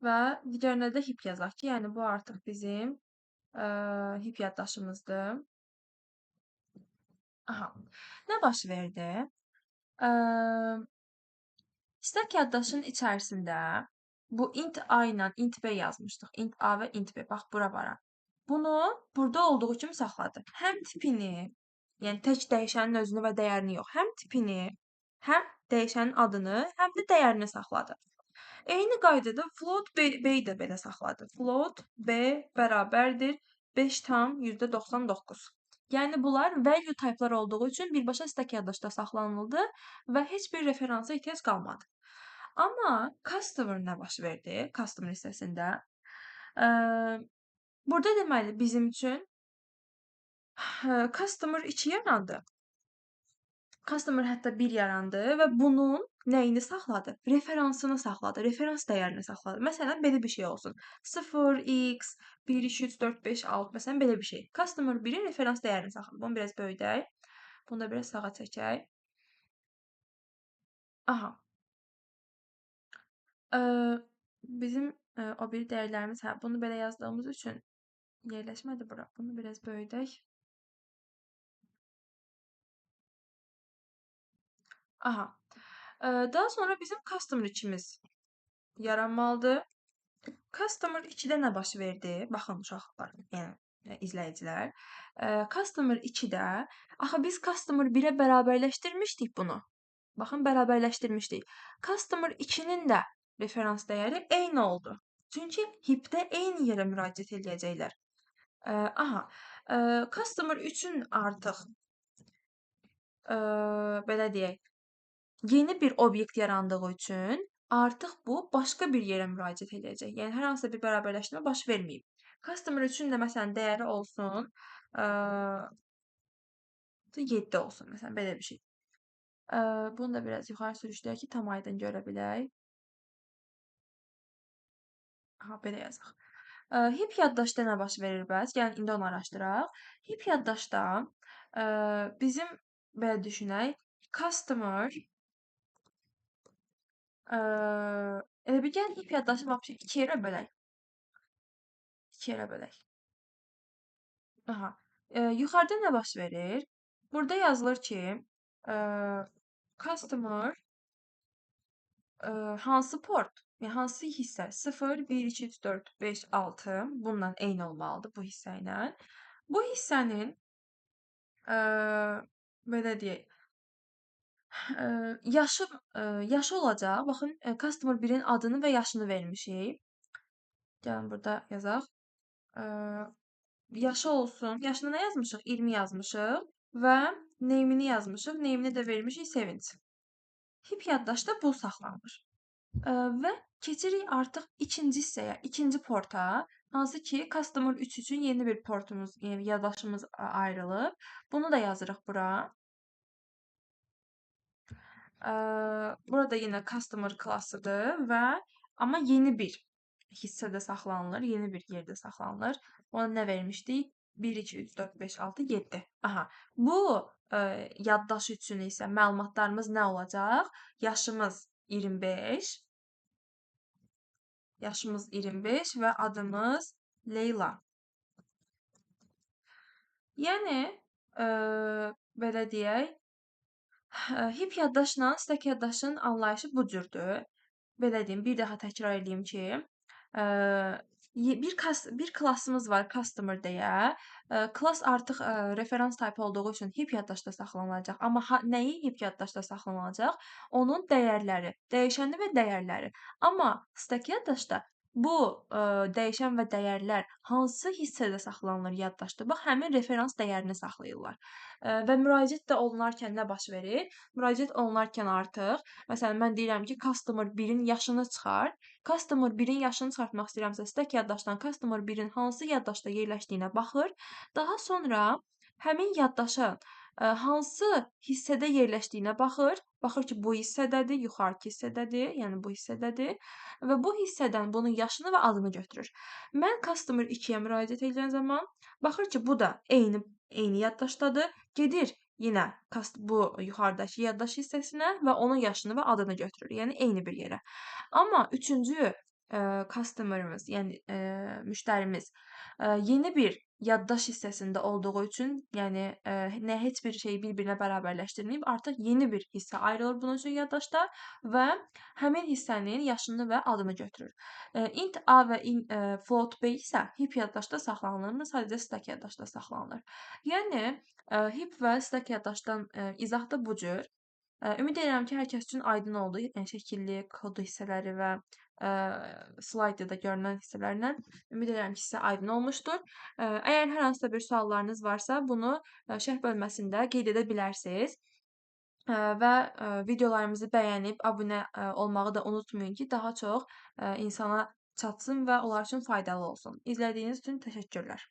Və digərinə də heap yazaq ki, yəni bu artıq bizim heap yaddaşımızdır. Aha. Nə baş verdi? Stack yaddaşın içərisində bu int A ilə int B yazmışdıq. Int A və int B. Bax, bura bara. Bunu burada olduğu kimi saxladı. Həm tipini, yəni tək dəyişənin özünü və dəyərini yox, həm tipini, həm dəyişənin adını, həm də dəyərini saxladı. Eyni qaydada float B-yi də belə saxladı. Float B bərabərdir 5,99. Yəni bunlar value type'lar olduğu üçün birbaşa stack yaddaşda saxlanıldı və heç bir referansa ehtiyac qalmadı. Amma customer nə baş verdi? Customer hissəsində. Burada deməli bizim üçün customer 2 yarandı. Customer hətta 1 yarandı və bunun nəyini saxladı? Referansını saxladı, referans dəyərini saxladı. Məsələn, belə bir şey olsun. 0x 1 2 3 4 5 6 məsələn belə bir şey. Customer 1-in referans dəyərini saxladı. Bunu biraz böyüdək. Bunu da biraz sağa çəkək. Aha. Bizim o biri dəyərlərimiz, hə, bunu belə yazdığımız üçün yerləşmədi bura. Bunu biraz böyüdək. Aha. Daha sonra bizim customer 2'miz yaranmalıdır. Customer 2-də nə baş verdi? Baxın uşaqlar, yəni izləyicilər. Customer 2-də axı biz customer 1-ə bərabərləşdirmişdik bunu. Baxın, bərabərləşdirmişdik. Customer 2-nin də referans dəyəri eyni oldu. Çünki heap-də eyni yerə müraciət edəcəklər. Aha. Customer 3-ün artıq belə deyək, yeni bir obyekt yarandığı üçün artıq bu başqa bir yerə müraciət edəcək. Yəni hər hansısa bir bərabərləşdirmə baş verməyib. Customer üçün də məsələn dəyəri olsun 7 olsun məsələn belə bir şey. Bunu da biraz yuxarı sürüşdürək ki, tam aydın görə bilək. Aha, belə yazaq. Heap yaddaşda nə baş verir bəs? Gəlin indi onu araşdıraq. Heap yaddaşda bizim belə düşünək, customer Elə bir gəl hip yaddaşı vəbşi 2 yerə bölək. 2 yerə bölək. Aha. Yuxarıda nə baş verir? Burada yazılır ki, customer hansı port, yəni hansı hissə 0, 1, 2, 3, 4, 5, 6 bununla eyni olmalıdır bu hissə ilə. Bu hissənin belə deyək, yaşı yaşı olacaq. Baxın, customer 1-in adını və yaşını vermişik. Gəlin burada yazaq. Yaşı olsun. Yaşına nə yazmışıq? 20 yazmışıq və name-ini yazmışıq. Name-ini də vermişik Sevinç. Hip yaddaşda bu saxlanılır. Və keçirik artıq ikinci hissəyə, ikinci porta. Hansı ki, Customer 3 üçün yeni bir portumuz, yəni yaddaşımız ayrılıb. Bunu da yazırıq bura. Burada yenə Customer klassıdır və amma yeni bir hissədə saxlanılır, yeni bir yerdə saxlanılır. Ona nə vermişdik? 1, 2, 3, 4, 5, 6, 7. Aha. Bu yaddaş üçün isə məlumatlarımız nə olacaq? Yaşımız 25. Yaşımız 25 və adımız Leyla. Yəni, belə deyək, hip yaddaşla stack yaddaşın anlayışı bu cürdür. Belə deyim, bir daha təkrar edeyim ki, bir klassımız var customer deyə. Klass artıq referans taypı olduğu üçün hip yaddaşda saxlanılacaq. Amma nəyi hip yaddaşda saxlanılacaq? Onun dəyərləri, dəyişəni və dəyərləri. Amma stack yaddaşda bu dəyişən və dəyərlər hansı hissədə saxlanılır yaddaşda? Bax, həmin referans dəyərini saxlayırlar. Və müraciət də olunarkən nə baş verir? Müraciət olunarkən artıq, məsələn, mən deyirəm ki, customer 1-in yaşını çıxar. Customer 1-in yaşını çıxartmaq istəyirəmsə, stack yaddaşdan customer 1-in hansı yaddaşda yerləşdiyinə baxır. Daha sonra həmin yaddaşın hansı hissədə yerləşdiyinə baxır. Baxır ki, bu hissədədir, yuxarıki hissədədir, yəni bu hissədədir və bu hissədən bunun yaşını və adını götürür. Mən customer 2-yə müraciət edən zaman baxır ki, bu da eyni yaddaşdadır. Gedir yenə bu yuxarıdakı yaddaş hissəsinə və onun yaşını və adını götürür. Yəni eyni bir yerə. Amma üçüncü customer'ımız, yəni müştərimiz yeni bir yaddaş hissəsində olduğu üçün, yəni heç bir şeyi bir-birinə bərabərləşdirməyib, artıq yeni bir hissə ayrılır bunun üçün yaddaşda və həmin hissənin yaşını və adını götürür. Int A və float B isə hip yaddaşda saxlanılmır, sadəcə stack yaddaşda saxlanılır. Yəni hip və stack yaddaşdan izah da bu cür. Ümid edirəm ki, hər kəs üçün aydın oldu. Yəni şəkilli, kodlu hissələri və slaytda görünən hissələrlə ümid edirəm ki, sizə aydın olmuşdur. Əgər hər hansısa bir suallarınız varsa, bunu şərh bölməsində qeyd edə bilərsiniz. Və videolarımızı bəyənib abunə olmağı da unutmayın ki, daha çox insana çatsın və onlar üçün faydalı olsun. İzlədiyiniz üçün təşəkkürlər.